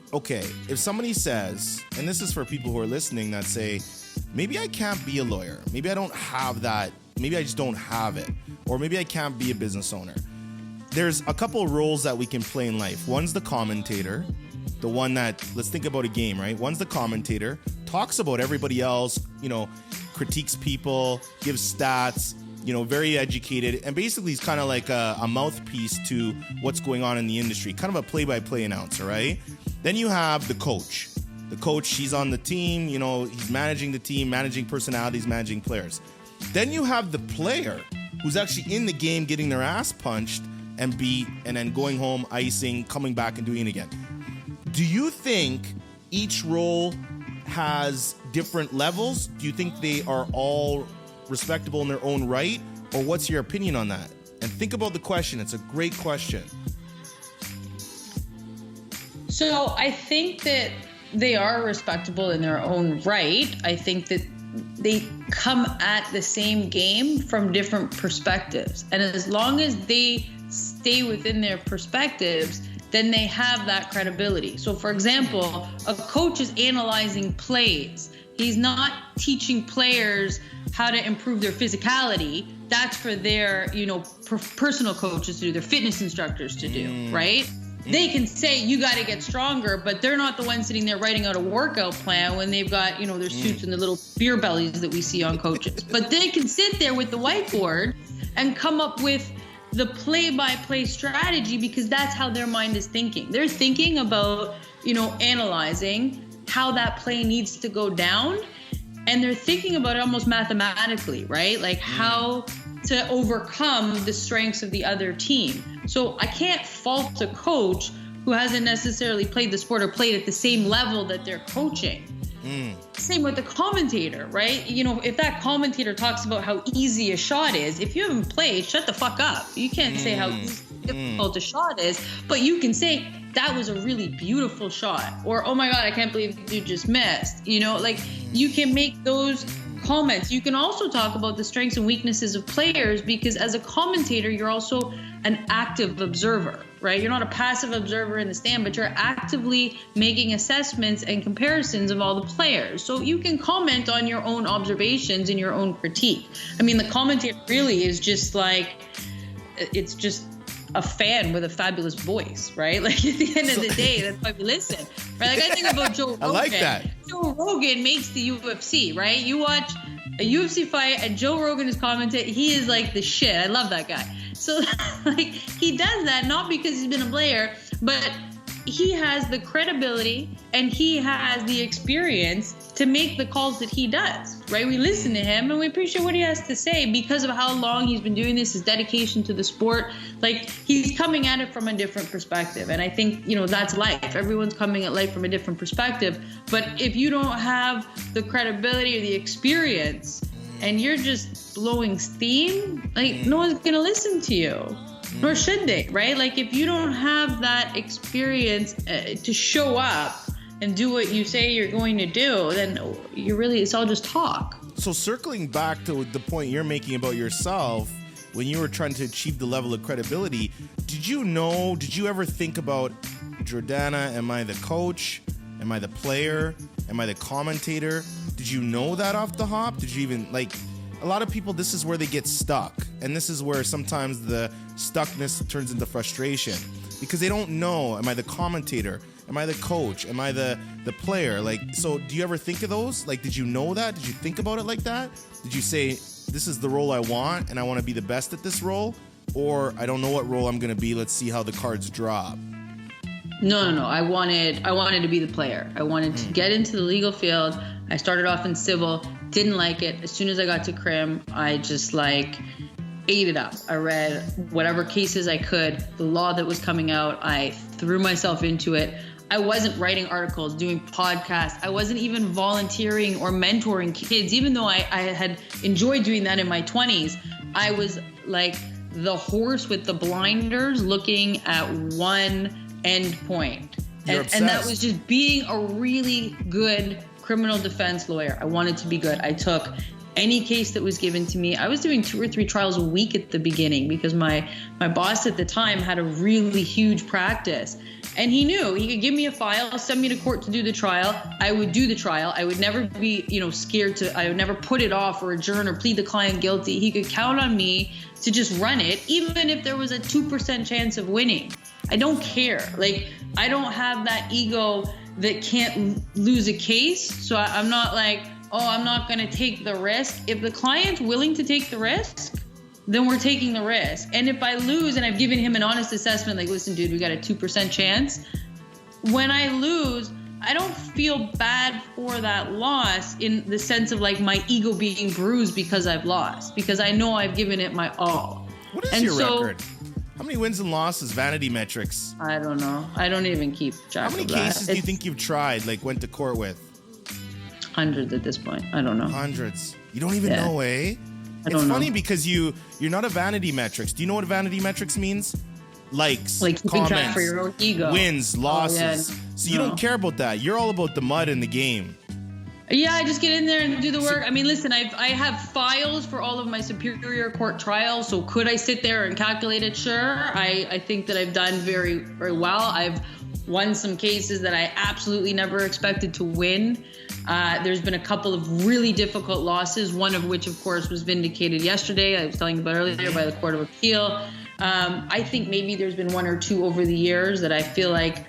somebody says, and this is for people who are listening that say, maybe I can't be a lawyer, maybe I don't have that, maybe I just don't have it, or maybe I can't be a business owner. There's a couple of roles that we can play in life. One's the commentator, the one that, let's think about a game, right? One's the commentator, talks about everybody else, critiques people, gives stats, very educated, and basically he's kind of like a mouthpiece to what's going on in the industry, kind of a play-by-play announcer, right? Then you have the coach. The coach, he's on the team, he's managing the team, managing personalities, managing players. Then you have the player who's actually in the game getting their ass punched and beat, and then going home, icing, coming back and doing it again. Do you think each role has different levels? Do you think they are all respectable in their own right? Or what's your opinion on that? And think about the question. It's a great question. So I think that they are respectable in their own right. I think that they come at the same game from different perspectives. And as long as they stay within their perspectives, then they have that credibility. So for example, a coach is analyzing plays. He's not teaching players how to improve their physicality. That's for their, personal coaches to do, their fitness instructors to do, right? They can say, you got to get stronger, but they're not the ones sitting there writing out a workout plan when they've got, their suits and the little beer bellies that we see on coaches. But they can sit there with the whiteboard and come up with the play-by-play strategy because that's how their mind is thinking. They're thinking about, analyzing how that play needs to go down. And they're thinking about it almost mathematically, right? Like how to overcome the strengths of the other team. So I can't fault a coach who hasn't necessarily played the sport or played at the same level that they're coaching. Same with the commentator, right? If that commentator talks about how easy a shot is, if you haven't played, shut the fuck up. You can't say how difficult a shot is, but you can say, that was a really beautiful shot. Or, oh my God, I can't believe you just missed. You can make those comments. You can also talk about the strengths and weaknesses of players because as a commentator, you're also an active observer, right? You're not a passive observer in the stand, but you're actively making assessments and comparisons of all the players. So you can comment on your own observations and your own critique. I mean, the commentator really is just it's just a fan with a fabulous voice, right? Like at the end of the day, that's why we listen, right? Like I think about Joe Rogan. I like that. Joe Rogan makes the UFC, right? You watch a UFC fight and Joe Rogan is commentating. He is like the shit. I love that guy. So he does that not because he's been a player, but he has the credibility and he has the experience to make the calls that he does, right? We listen to him and we appreciate what he has to say because of how long he's been doing this, his dedication to the sport. Like he's coming at it from a different perspective. And I think, that's life. Everyone's coming at life from a different perspective. But if you don't have the credibility or the experience and you're just blowing steam, like no one's going to listen to you. nor should they, right? Like if you don't have that experience to show up and do what you say you're going to do, then it's all just talk. So circling back to the point you're making about yourself, when you were trying to achieve the level of credibility, did you ever think about, Jordanna, am I the coach? Am I the player? Am I the commentator? Did you know that off the hop? Did you even, a lot of people, this is where they get stuck. And this is where sometimes the stuckness turns into frustration because they don't know, am I the commentator? Am I the coach? Am I the player? So do you ever think of those? Did you know that? Did you think about it like that? Did you say, this is the role I want and I want to be the best at this role? Or I don't know what role I'm going to be. Let's see how the cards drop. No. I wanted to be the player. I wanted to get into the legal field. I started off in civil, didn't like it. As soon as I got to crim, I just ate it up. I read whatever cases I could, the law that was coming out. I threw myself into it. I wasn't writing articles, doing podcasts. I wasn't even volunteering or mentoring kids, even though I had enjoyed doing that in my 20s. I was like the horse with the blinders looking at one end point. And that was just being a really good criminal defense lawyer. I wanted to be good. I took any case that was given to me. I was doing 2 or 3 trials a week at the beginning because my boss at the time had a really huge practice. And he knew he could give me a file, send me to court to do the trial. I would do the trial. I would never be, scared I would never put it off or adjourn or plead the client guilty. He could count on me to just run it, even if there was a 2% chance of winning. I don't care. I don't have that ego that can't lose a case. So I'm not I'm not going to take the risk. If the client's willing to take the risk, then we're taking the risk. And if I lose and I've given him an honest assessment, listen, dude, we got a 2% chance. When I lose, I don't feel bad for that loss in the sense of my ego being bruised because I've lost, because I know I've given it my all. What is your record? How many wins and losses, vanity metrics? I don't know. I don't even keep track of that. How many cases do you think you've tried, went to court with? Hundreds at this point. I don't know. Hundreds. You don't even know, eh? It's funny because you're not a vanity metrics. Do you know what vanity metrics means? Likes, comments, track for your own ego. Wins, losses. So you don't care about that. You're all about the mud in the game. Yeah, I just get in there and do the work. I mean, listen, I have files for all of my superior court trials. So could I sit there and calculate it? Sure. I think that I've done very, very well. I've won some cases that I absolutely never expected to win. There's been a couple of really difficult losses, one of which, of course, was vindicated yesterday. I was telling you about earlier by the Court of Appeal. I think maybe there's been 1 or 2 over the years that I feel like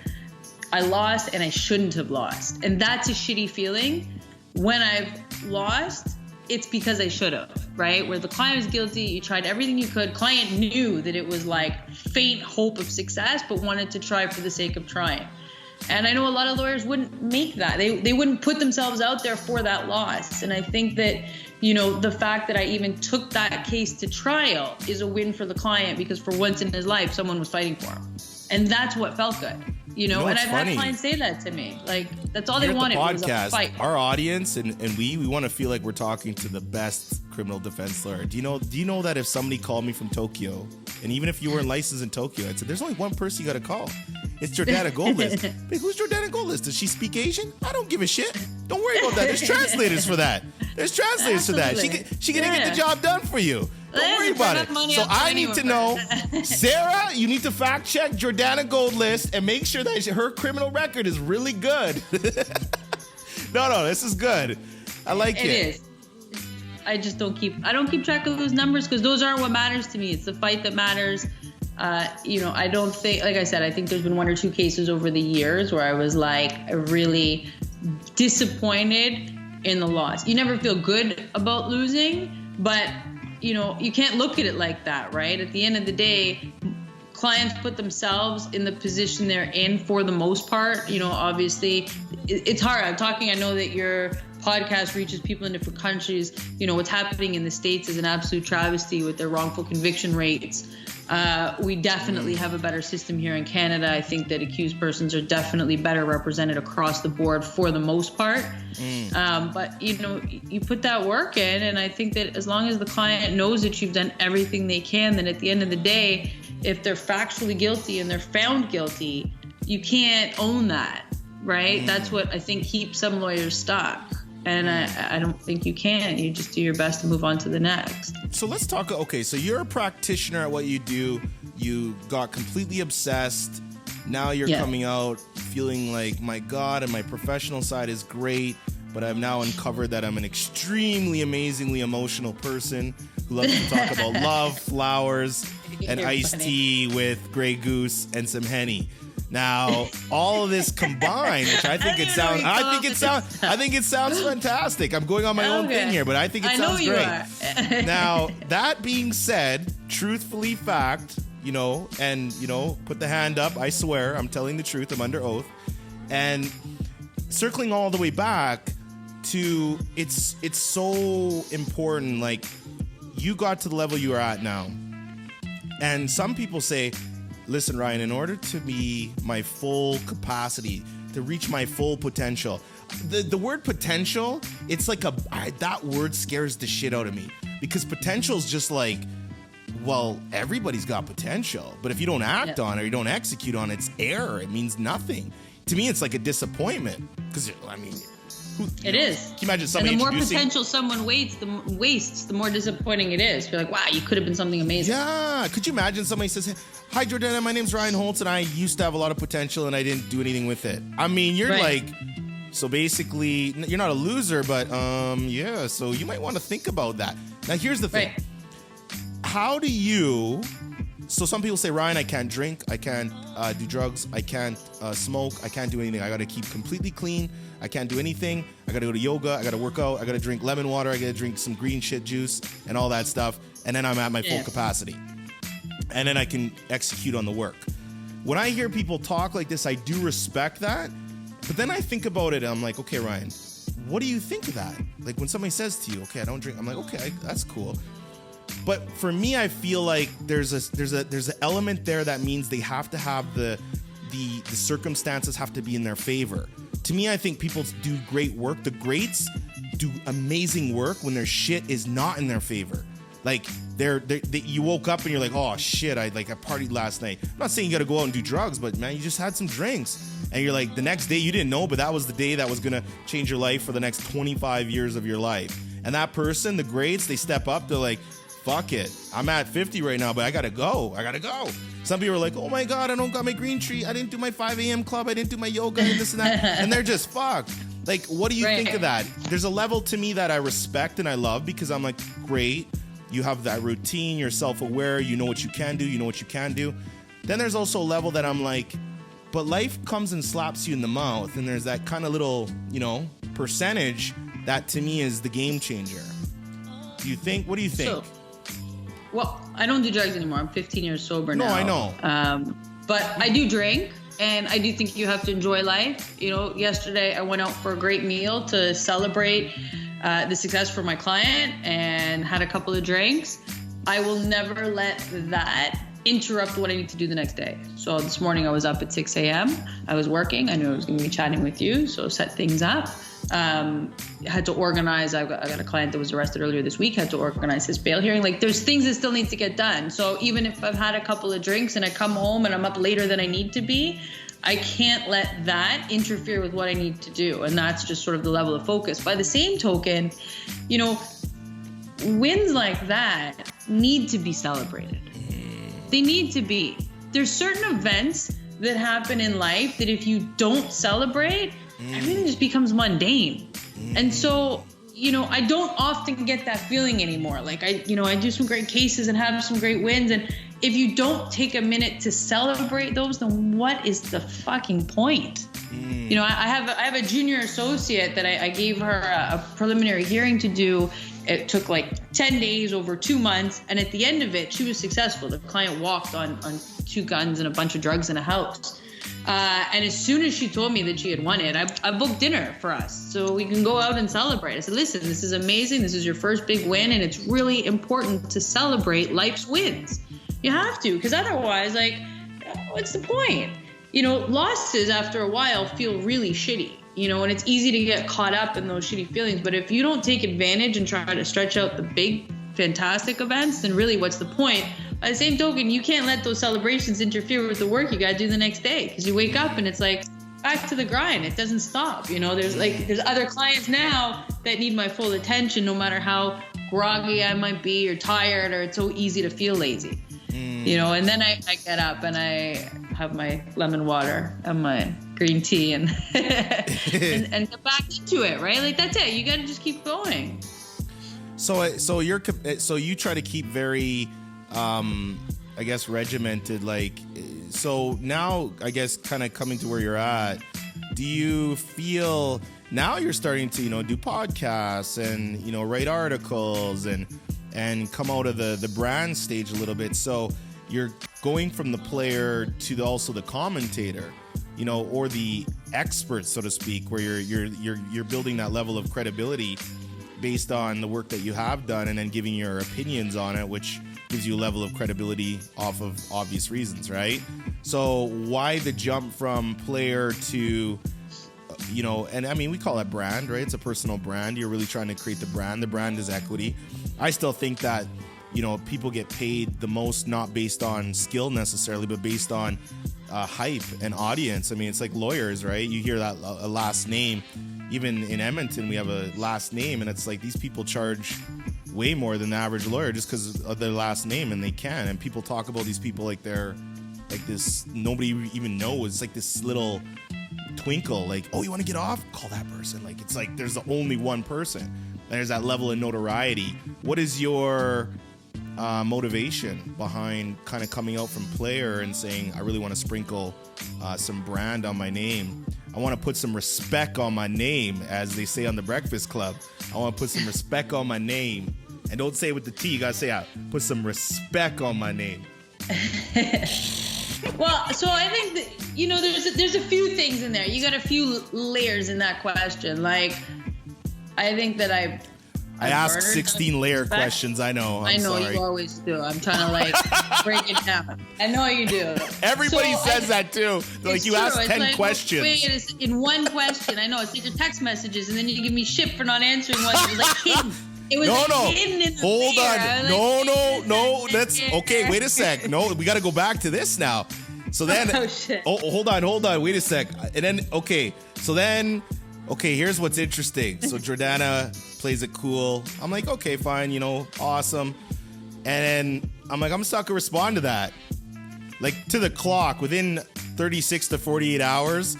I lost and I shouldn't have lost. And that's a shitty feeling. When I've lost, it's because I should have, right? Where the client was guilty, you tried everything you could. Client knew that it was faint hope of success, but wanted to try for the sake of trying. And I know a lot of lawyers wouldn't make that. They wouldn't put themselves out there for that loss. And I think that, the fact that I even took that case to trial is a win for the client because for once in his life, someone was fighting for him. And that's what felt good. And I've had clients say that to me. That's all they wanted was a fight. Our audience and we want to feel like we're talking to the best criminal defense lawyer. Do you know that if somebody called me from Tokyo, and even if you weren't licensed in Tokyo, I'd say there's only one person you got to call. It's Jordana Goldlist. Hey, who's Jordana Goldlist? Does she speak Asian? I don't give a shit. Don't worry about that. There's translators for that. She can get the job done for you. Don't worry about it. So I need to know, Sarah, you need to fact check Jordana Goldlist and make sure that her criminal record is really good. No, this is good. I like it. It is. I just don't keep track of those numbers because those aren't what matters to me. It's the fight that matters. I don't think, like I said, I think there's been 1 or 2 cases over the years where I was really disappointed in the loss. You never feel good about losing, but you can't look at it like that, right? At the end of the day, clients put themselves in the position they're in for the most part. Obviously it's hard. I know that your podcast reaches people in different countries. What's happening in the States is an absolute travesty with their wrongful conviction rates. We definitely have a better system here in Canada. I think that accused persons are definitely better represented across the board for the most part. But, you put that work in, and I think that as long as the client knows that you've done everything they can, then at the end of the day, if they're factually guilty and they're found guilty, you can't own that, right? That's what I think keeps some lawyers stuck. And I don't think you can. You just do your best to move on to the next. So let's talk. Okay, so you're a practitioner at what you do. You got completely obsessed. Now you're coming out feeling like, my God, and my professional side is great, but I've now uncovered that I'm an extremely, amazingly emotional person who loves to talk about love, flowers, and iced tea with Grey Goose and some Henny. Now, all of this combined, which I think it sounds fantastic. I'm going on my own thing here, but I think it sounds great. Now, that being said, truthfully fact, put the hand up. I swear, I'm telling the truth. I'm under oath. And circling all the way back to it's so important. Like, you got to the level you are at now. And some people say, listen, Ryan, in order to be my full capacity, to reach my full potential, the word potential, it's like that word scares the shit out of me, because potential is just like, well, everybody's got potential, but if you don't act on it or you don't execute on it, it's error. It means nothing. To me, it's like a disappointment, because it is. Can you imagine somebody and the more potential someone wastes, the more disappointing it is. You're like, wow, you could have been something amazing. Yeah. Could you imagine somebody says, hi, Jordanna, my name's Ryan Holtz, and I used to have a lot of potential, and I didn't do anything with it. I mean, you're like, so basically, you're not a loser, but so you might want to think about that. Now, here's the thing. How do you... So some people say, Ryan, I can't drink, I can't do drugs, I can't smoke, I can't do anything. I got to keep completely clean. I can't do anything. I got to go to yoga, I got to work out, I got to drink lemon water, I got to drink some green shit juice and all that stuff. And then I'm at my full capacity. And then I can execute on the work. When I hear people talk like this, I do respect that. But then I think about it and I'm like, okay, Ryan, what do you think of that? Like when somebody says to you, okay, I don't drink, I'm like, okay, that's cool. But for me, I feel like there's an element there that means they have to have the circumstances have to be in their favor. To me, I think people do great work. The greats do amazing work when their shit is not in their favor. Like you woke up and you're like, oh shit, I partied last night. I'm not saying you got to go out and do drugs, but man, you just had some drinks. And you're like, the next day you didn't know, but that was the day that was going to change your life for the next 25 years of your life. And that person, the greats, they step up, they're like, fuck it. I'm at 50 right now, but I gotta go. Some people are like, oh my God, I don't got my green tree. I didn't do my 5 a.m. club. I didn't do my yoga and this and that. And they're just fucked. Like, what do you think of that? There's a level to me that I respect and I love, because I'm like, great. You have that routine. You're self-aware. You know what you can do. You know what you can do. Then there's also a level that I'm like, but life comes and slaps you in the mouth. And there's that kind of little, percentage that to me is the game changer. What do you think? Well, I don't do drugs anymore. I'm 15 years sober now. No, I know. But I do drink, and I do think you have to enjoy life. Yesterday I went out for a great meal to celebrate the success for my client and had a couple of drinks. I will never let that interrupt what I need to do the next day. So this morning I was up at 6 a.m. I was working. I knew I was going to be chatting with you, so set things up. Had to organize. I got a client that was arrested earlier this week. Had to organize his bail hearing. Like, there's things that still need to get done. So even if I've had a couple of drinks and I come home and I'm up later than I need to be, I can't let that interfere with what I need to do. And that's just sort of the level of focus. By the same token, wins like that need to be celebrated. They need to be. There's certain events that happen in life that if you don't celebrate, everything just becomes mundane. And so, I don't often get that feeling anymore. Like I do some great cases and have some great wins. And if you don't take a minute to celebrate those, then what is the fucking point? I have a junior associate that I gave her a preliminary hearing to do. It took like 10 days over 2 months. And at the end of it, she was successful. The client walked on 2 guns and a bunch of drugs in a house. And as soon as she told me that she had won it, I booked dinner for us so we can go out and celebrate. I said, listen, this is amazing. This is your first big win. And it's really important to celebrate life's wins. You have to, because otherwise, what's the point? Losses after a while feel really shitty, and it's easy to get caught up in those shitty feelings. But if you don't take advantage and try to stretch out the big, fantastic events, then really what's the point? by the same token, you can't let those celebrations interfere with the work you got to do the next day, because you wake up and it's like back to the grind. It doesn't stop. You know, there's other clients now that need my full attention, no matter how groggy I might be or tired, or it's so easy to feel lazy. You know, and then I get up and I have my lemon water and my green tea and and get back into it, right? Like, that's it. You got to just keep going. So you try to keep very, I guess, regimented. Like, so now, I guess, kind of coming to where you're at, do you feel now you're starting to, you know, do podcasts and, you know, write articles and come out of the brand stage a little bit? So you're going from the player to also the commentator, you know, or the expert, so to speak, where you're building that level of credibility based on the work that you have done, and then giving your opinions on it, which gives you a level of credibility off of obvious reasons, right? So why the jump from player to, you know, and I mean, we call that brand, right? It's a personal brand. You're really trying to create the brand. The brand is equity. I still think that, you know, people get paid the most, not based on skill necessarily, but based on hype and audience. I mean, it's like lawyers, right? You hear that a last name. Even in Edmonton, we have a last name, and it's like these people charge way more than the average lawyer just because of their last name, and they can. And people talk about these people like they're like this, nobody even knows. It's like this little twinkle, like, oh, you want to get off? Call that person. Like, it's like there's only one person. There's that level of notoriety. What is your motivation behind kind of coming out from player and saying, I really want to sprinkle some brand on my name? I want to put some respect on my name, as they say on the Breakfast Club. I want to put some respect on my name. And don't say it with the T. You got to say, put some respect on my name. Well, so I think that, you know, there's a few things in there. You got a few layers in that question. Like, I think that I ask 16 layer questions. I know. I know sorry. You always do. I'm trying to like break it down. I know you do. Everybody says that too. They're like, you ask 10 like, questions. Wait, in one question. I know. It's like your text messages, and then you give me shit for not answering one. It was like hidden. It was hidden in the Hold layer. on. No. That's okay. Wait a sec. No, we got to go back to this now. So then, hold on. Wait a sec. And then, okay. So then, here's what's interesting. So Jordana plays it cool. I'm like, okay, fine, you know, awesome. And then I'm like, I'm stuck to respond to that. Like, to the clock, within 36 to 48 hours.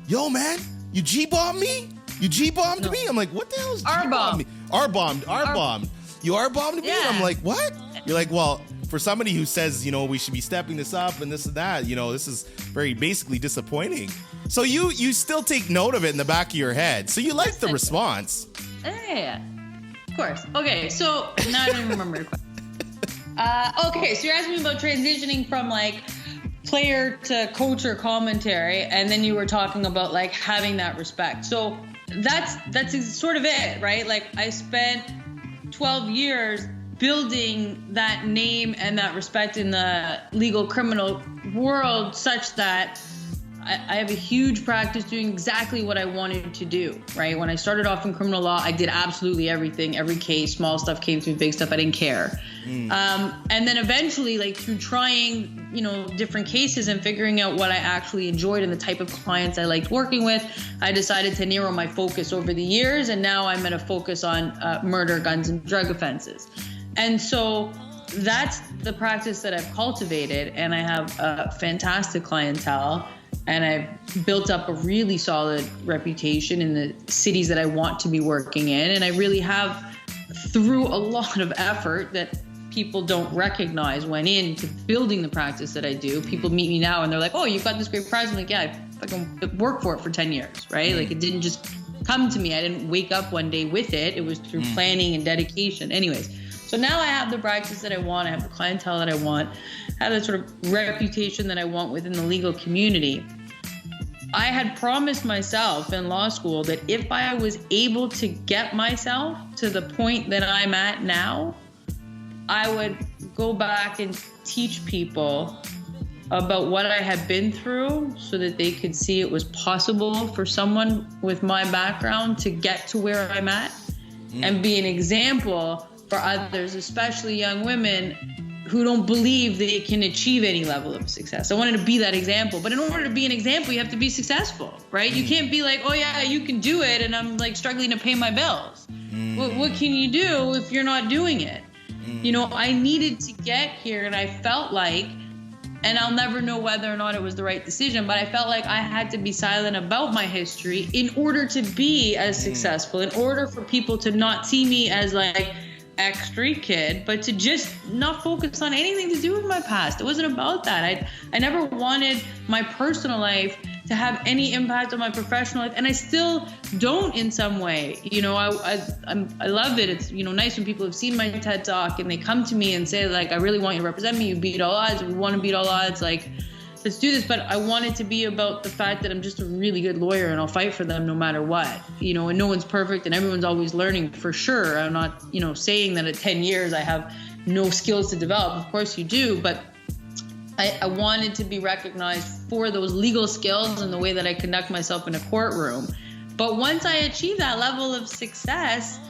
Yo, man, you G-bombed me? You G-bombed me? I'm like, what the hell is G-bombed me? R-bombed. You R-bombed me? Yeah. I'm like, what? You're like, well, for somebody who says, you know, we should be stepping this up and this and that, you know, this is very basically disappointing. So you still take note of it in the back of your head. So you like the response. Yeah, of course. Okay, so now I don't even remember your question. Okay, so you're asking me about transitioning from like player to coach or commentary, and then you were talking about like having that respect. So that's sort of it, right? Like, I spent 12 years building that name and that respect in the legal criminal world, such that I have a huge practice doing exactly what I wanted to do, right? When I started off in criminal law, I did absolutely everything, every case, small stuff came through, big stuff, I didn't care. And then eventually, like, through trying, you know, different cases and figuring out what I actually enjoyed and the type of clients I liked working with, I decided to narrow my focus over the years. And now I'm going to focus on murder, guns, and drug offenses. And so that's the practice that I've cultivated, and I have a fantastic clientele. And I've built up a really solid reputation in the cities that I want to be working in. And I really have, through a lot of effort that people don't recognize, went into building the practice that I do. People meet me now and they're like, oh, you've got this great practice. I'm like, yeah, I fucking worked for it for 10 years, right? Like, it didn't just come to me. I didn't wake up one day with it. It was through planning and dedication. Anyways, so now I have the practice that I want. I have the clientele that I want. I have the sort of reputation that I want within the legal community. I had promised myself in law school that if I was able to get myself to the point that I'm at now, I would go back and teach people about what I had been through so that they could see it was possible for someone with my background to get to where I'm at and be an example for others, especially young women who don't believe they can achieve any level of success. I wanted to be that example. But in order to be an example, you have to be successful, right? You can't be like, oh yeah, you can do it, and I'm like struggling to pay my bills. What can you do if you're not doing it? You know, I needed to get here, and I felt like, and I'll never know whether or not it was the right decision, but I felt like I had to be silent about my history in order to be as successful, in order for people to not see me as like street kid, but to just not focus on anything to do with my past. It wasn't about that. I never wanted my personal life to have any impact on my professional life, and I still don't in some way. You know, I love it. It's, you know, nice when people have seen my TED Talk and they come to me and say like, I really want you to represent me. You beat all odds. We want to beat all odds. Like, let's do this. But I want it to be about the fact that I'm just a really good lawyer and I'll fight for them no matter what. You know, and no one's perfect and everyone's always learning, for sure. I'm not, you know, saying that at 10 years I have no skills to develop. Of course you do, but I wanted to be recognized for those legal skills and the way that I conduct myself in a courtroom. But once I achieved that level of success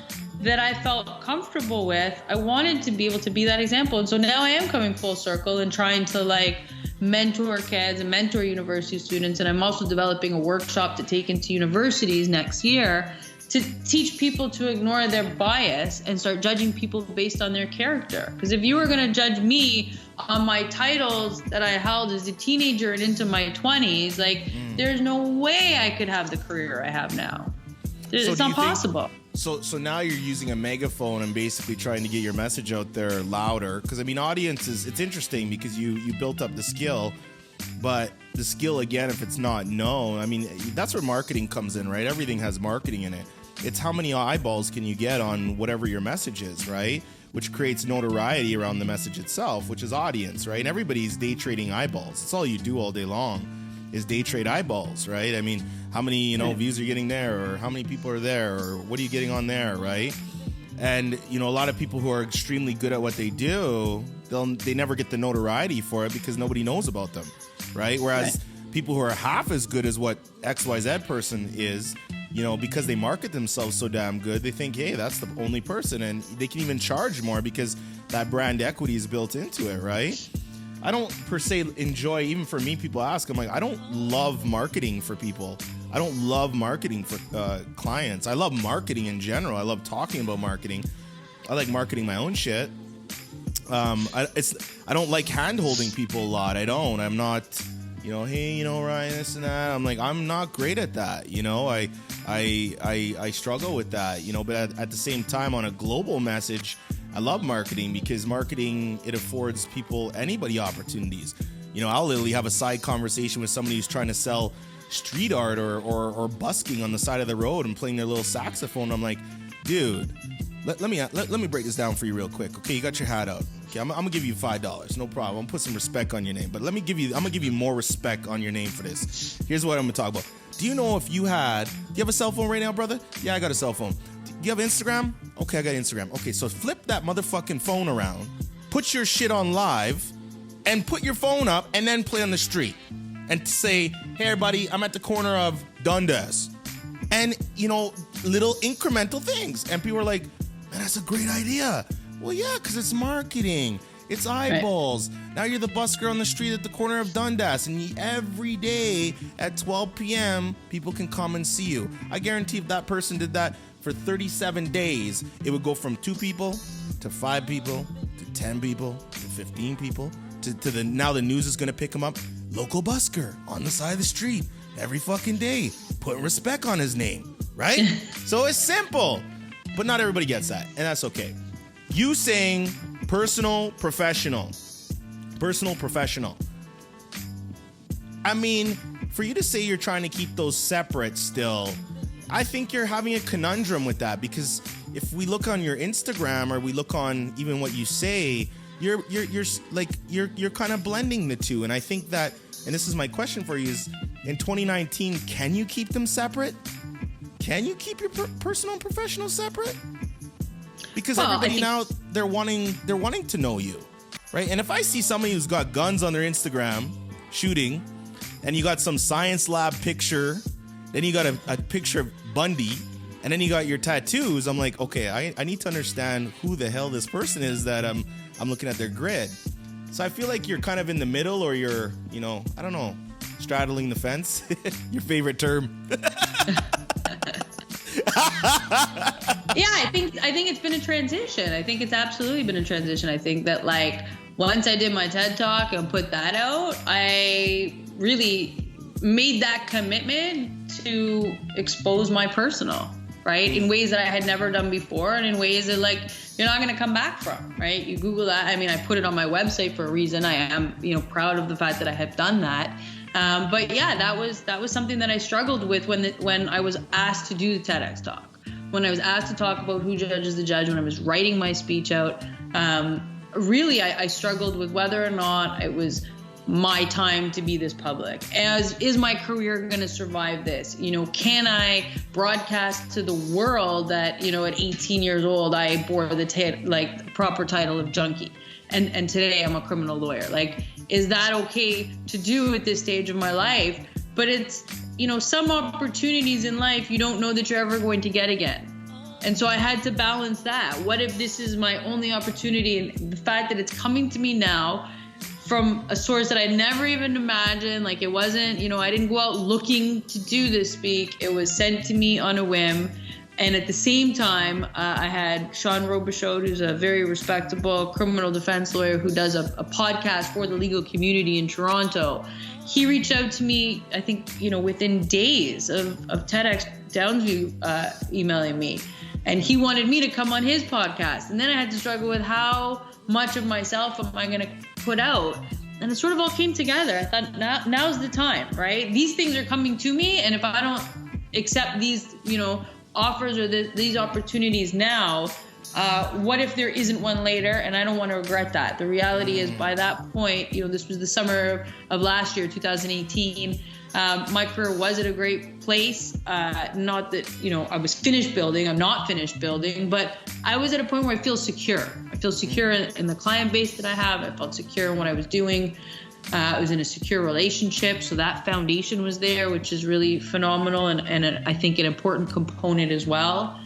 that I felt comfortable with, I wanted to be able to be that example. And so now I am coming full circle and trying to like mentor kids and mentor university students. And I'm also developing a workshop to take into universities next year to teach people to ignore their bias and start judging people based on their character. Because if you were going to judge me on my titles that I held as a teenager and into my 20s, like there's no way I could have the career I have now. It's not possible. So now you're using a megaphone and basically trying to get your message out there louder. Because I mean, audiences, it's interesting because you built up the skill, but the skill, again, if it's not known, I mean, that's where marketing comes in, right? Everything has marketing in it. It's how many eyeballs can you get on whatever your message is, right? Which creates notoriety around the message itself, which is audience, right? And everybody's day trading eyeballs. It's all you do all day long is day trade eyeballs, right? I mean, how many, you know, views are you getting there, or how many people are there, or what are you getting on there, right? And, you know, a lot of people who are extremely good at what they do, they never get the notoriety for it because nobody knows about them, right? Whereas people who are half as good as what XYZ person is, you know, because they market themselves so damn good, they think, hey, that's the only person, and they can even charge more because that brand equity is built into it, right? I don't per se enjoy, even for me, people ask, I'm like, I don't love marketing for people. I don't love marketing for clients. I love marketing in general. I love talking about marketing. I like marketing my own shit. I don't like hand-holding people a lot. I'm not, you know, hey, you know, Ryan, this and that. I'm like, I'm not great at that. You know, I struggle with that, you know, but at the same time, on a global message, I love marketing because marketing, it affords people, anybody, opportunities. You know, I'll literally have a side conversation with somebody who's trying to sell street art or busking on the side of the road and playing their little saxophone. I'm like, dude, let me break this down for you real quick. Okay, you got your hat out. Okay, I'm gonna give you $5. No problem. I'm gonna put some respect on your name, but I'm gonna give you more respect on your name for this. Here's what I'm gonna talk about. Do you know do you have a cell phone right now, brother? Yeah, I got a cell phone. Do you have Instagram? Okay, I got Instagram. Okay, so flip that motherfucking phone around, put your shit on live, and put your phone up, and then play on the street. And say, hey, everybody, I'm at the corner of Dundas. And, you know, little incremental things. And people are like, man, that's a great idea. Well, yeah, because it's marketing. It's eyeballs. Right. Now you're the busker on the street at the corner of Dundas, and every day at 12 p.m., people can come and see you. I guarantee if that person did that for 37 days, it would go from 2 people to 5 people to 10 people to 15 people to now the news is going to pick him up. Local busker on the side of the street every fucking day, putting respect on his name, right? So it's simple, but not everybody gets that, and that's okay. You saying personal, professional. I mean, for you to say you're trying to keep those separate still, I think you're having a conundrum with that, because if we look on your Instagram or we look on even what you say, you're kind of blending the two. And I think that, and this is my question for you, is in 2019, can you keep them separate? Can you keep your personal and professional separate? Because everybody now, they're wanting to know you, right? And if I see somebody who's got guns on their Instagram shooting, and you got some science lab picture, then you got a picture of Bundy, and then you got your tattoos, I'm like, okay, I need to understand who the hell this person is that I'm looking at their grid. So I feel like you're kind of in the middle, or you're, I don't know, straddling the fence. Your favorite term. Yeah, I think it's been a transition. I think it's absolutely been a transition. I think that like once I did my TED Talk and put that out, I really made that commitment to expose my personal, right? In ways that I had never done before, and in ways that like you're not going to come back from, right? You Google that. I mean, I put it on my website for a reason. I am, proud of the fact that I have done that. But yeah, that was something that I struggled with when I was asked to do the TEDx talk. When I was asked to talk about who judges the judge, when I was writing my speech out, really I struggled with whether or not it was my time to be this public. Is my career going to survive this? Can I broadcast to the world that, at 18 years old, I bore the proper title of junkie. And today I'm a criminal lawyer. Like, is that okay to do at this stage of my life? But it's, some opportunities in life you don't know that you're ever going to get again. And so I had to balance that. What if this is my only opportunity, and the fact that it's coming to me now from a source that I never even imagined? Like, it wasn't, I didn't go out looking to do this speak. It was sent to me on a whim. And at the same time, I had Sean Robichaud, who's a very respectable criminal defense lawyer who does a podcast for the legal community in Toronto. He reached out to me, I think, within days of TEDx Downsview emailing me. And he wanted me to come on his podcast. And then I had to struggle with how much of myself am I going to put out. And it sort of all came together. I thought, now's the time, right? These things are coming to me. And if I don't accept these, offers or these opportunities now, what if there isn't one later? And I don't want to regret that. The reality is, by that point, this was the summer of last year, 2018. My career was at a great place. Not that, I was finished building. I'm not finished building, but I was at a point where I feel secure. I feel secure in the client base that I have. I felt secure in what I was doing. I was in a secure relationship, so that foundation was there, which is really phenomenal and I think an important component as well.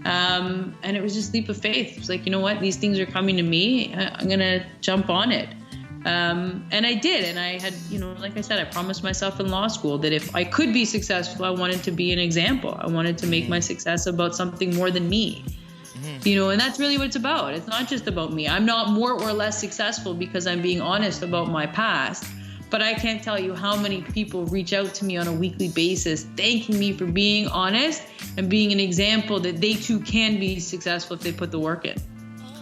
And it was just a leap of faith. It was like, you know what, these things are coming to me. I'm going to jump on it. And I did. And I had, like I said, I promised myself in law school that if I could be successful, I wanted to be an example. I wanted to make my success about something more than me. And that's really what it's about. It's not just about me. I'm not more or less successful because I'm being honest about my past. But I can't tell you how many people reach out to me on a weekly basis, thanking me for being honest and being an example that they too can be successful if they put the work in.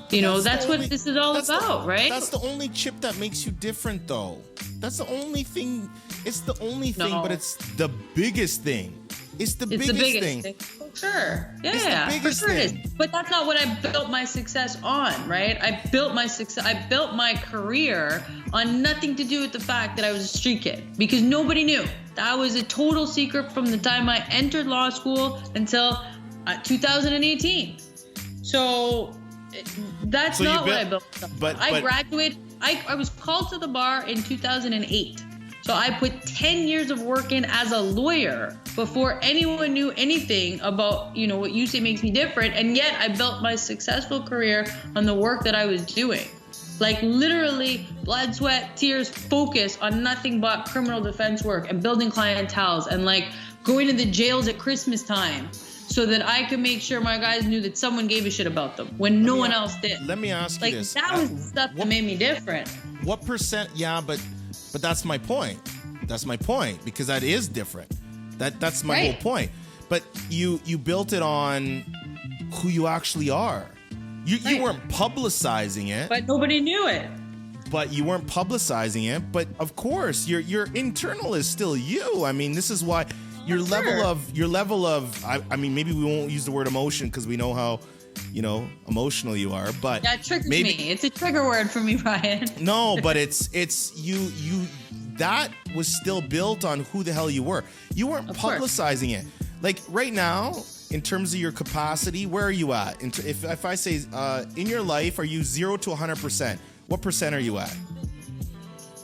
That's what this is all about, right? That's the only chip that makes you different, though. That's the only thing. It's the only thing, but it's the biggest thing. It's the biggest thing. Sure. Yeah, it's the biggest for sure thing. it is. But that's not what I built my success on, right? I built my career on nothing to do with the fact that I was a street kid, because nobody knew. That was a total secret from the time I entered law school until 2018. So that's not what I built. But I graduated. I was called to the bar in 2008. So I put 10 years of work in as a lawyer before anyone knew anything about, what you say makes me different. And yet I built my successful career on the work that I was doing. Like literally blood, sweat, tears, focus on nothing but criminal defense work and building clienteles and like going to the jails at Christmas time so that I could make sure my guys knew that someone gave a shit about them when no one else did. Let me ask you this. That was the stuff that made me different. What percent? Yeah, but that's my point. That's my point, because that is different. That's my whole point. But you built it on who you actually are. You weren't publicizing it. But nobody knew it. But you weren't publicizing it. But of course, your internal is still you. I mean, this is why your level of I mean, maybe we won't use the word emotion because we know how emotional you are, but that triggers me. It's a trigger word for me, Ryan. No, but it's you that was still built on who the hell you were. You weren't publicizing it. Like right now, in terms of your capacity, where are you at? If I say in your life, are you 0 to 100%? What percent are you at?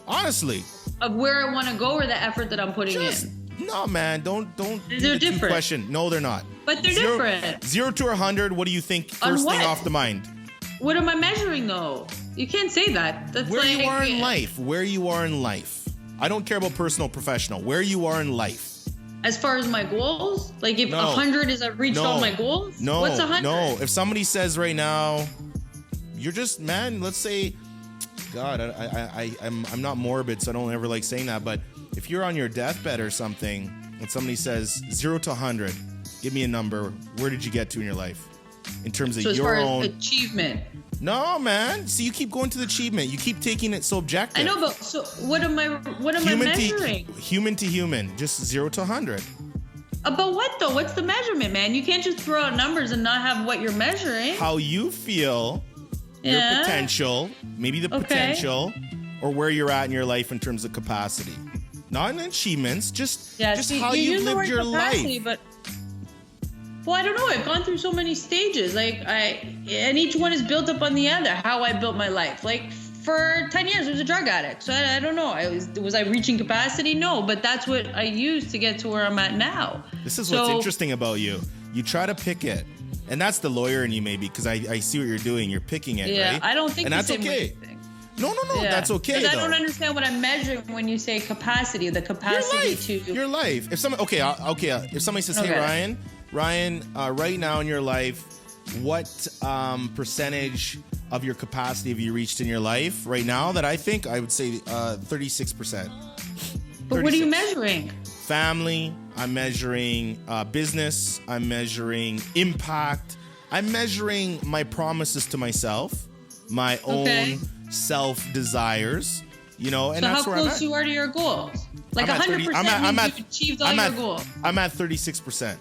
Honestly, of where I want to go or the effort that I'm putting in. No, man, don't. They're different. Question. No, they're not. But they're different. 0 to 100. What do you think? First thing off the mind. What am I measuring though? You can't say that. That's where like, you are in life. Where you are in life. I don't care about personal, professional. Where you are in life. As far as my goals, like if No. 100 is I've reached all my goals. No. What's 100? No. If somebody says right now, you're just, man, let's say, God, I'm not morbid, so I don't ever like saying that. But if you're on your deathbed or something, and somebody says 0 to 100, give me a number. Where did you get to in your life, in terms of your own achievement? No, man. See, you keep going to the achievement. You keep taking it so objective. I know, but so what am I measuring? Human to human, just 0 to 100. About what though? What's the measurement, man? You can't just throw out numbers and not have what you're measuring. How you feel, your potential, maybe the potential, or where you're at in your life in terms of capacity. Not in achievements, just how you lived your life. But well, I don't know. I've gone through so many stages. And each one is built up on the other. How I built my life. Like for 10 years, I was a drug addict. So I don't know. Was I reaching capacity? No, but that's what I used to get to where I'm at now. This is what's interesting about you. You try to pick it. And that's the lawyer in you, maybe, because I see what you're doing. You're picking it, right? I don't think and the that's same okay. way you think. No, that's okay. Because I don't understand what I'm measuring when you say capacity. The capacity to your life. If somebody, if somebody says, "Hey, Ryan, right now in your life, what percentage of your capacity have you reached in your life right now?" That I would say 36%. But what are you measuring? Family. I'm measuring business. I'm measuring impact. I'm measuring my promises to myself, my own self-desires, and so that's where I'm at. how close you are to your goals? Like 100% means you've achieved all your goals. I'm at 36%.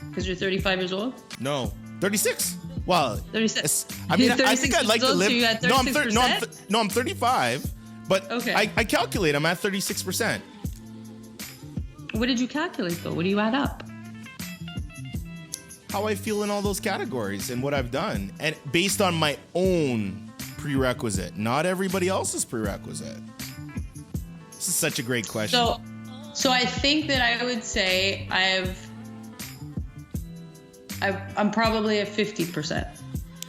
Because you're 35 years old? No, 36. Well, 36. I mean, I think I'd like to live. So I'm 35, but I calculate I'm at 36%. What did you calculate though? What do you add up? How I feel in all those categories and what I've done, and based on my own prerequisite, not everybody else's prerequisite. This is such a great question. So I think that I would say I'm probably at 50%.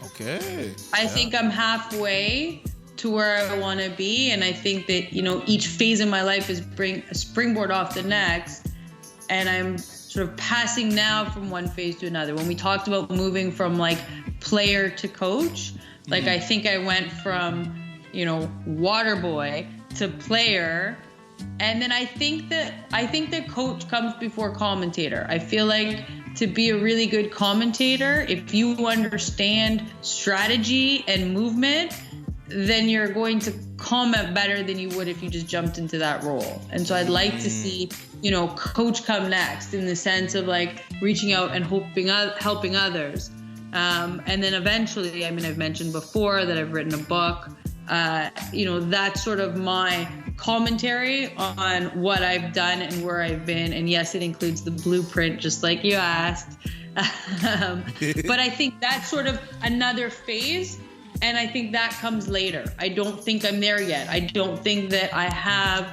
Okay. I think I'm halfway to where I want to be, and I think that each phase in my life is bring a springboard off the next, and I'm sort of passing now from one phase to another. When we talked about moving from like player to coach, like I think I went from water boy to player, and then I think that coach comes before commentator. I feel like to be a really good commentator, if you understand strategy and movement, then you're going to comment better than you would if you just jumped into that role. And so I'd like to see, coach come next, in the sense of like reaching out and helping others. And then eventually, I mean, I've mentioned before that I've written a book. That's sort of my commentary on what I've done and where I've been. And yes, it includes the blueprint, just like you asked. But I think that's sort of another phase. And I think that comes later. I don't think I'm there yet. I don't think that I have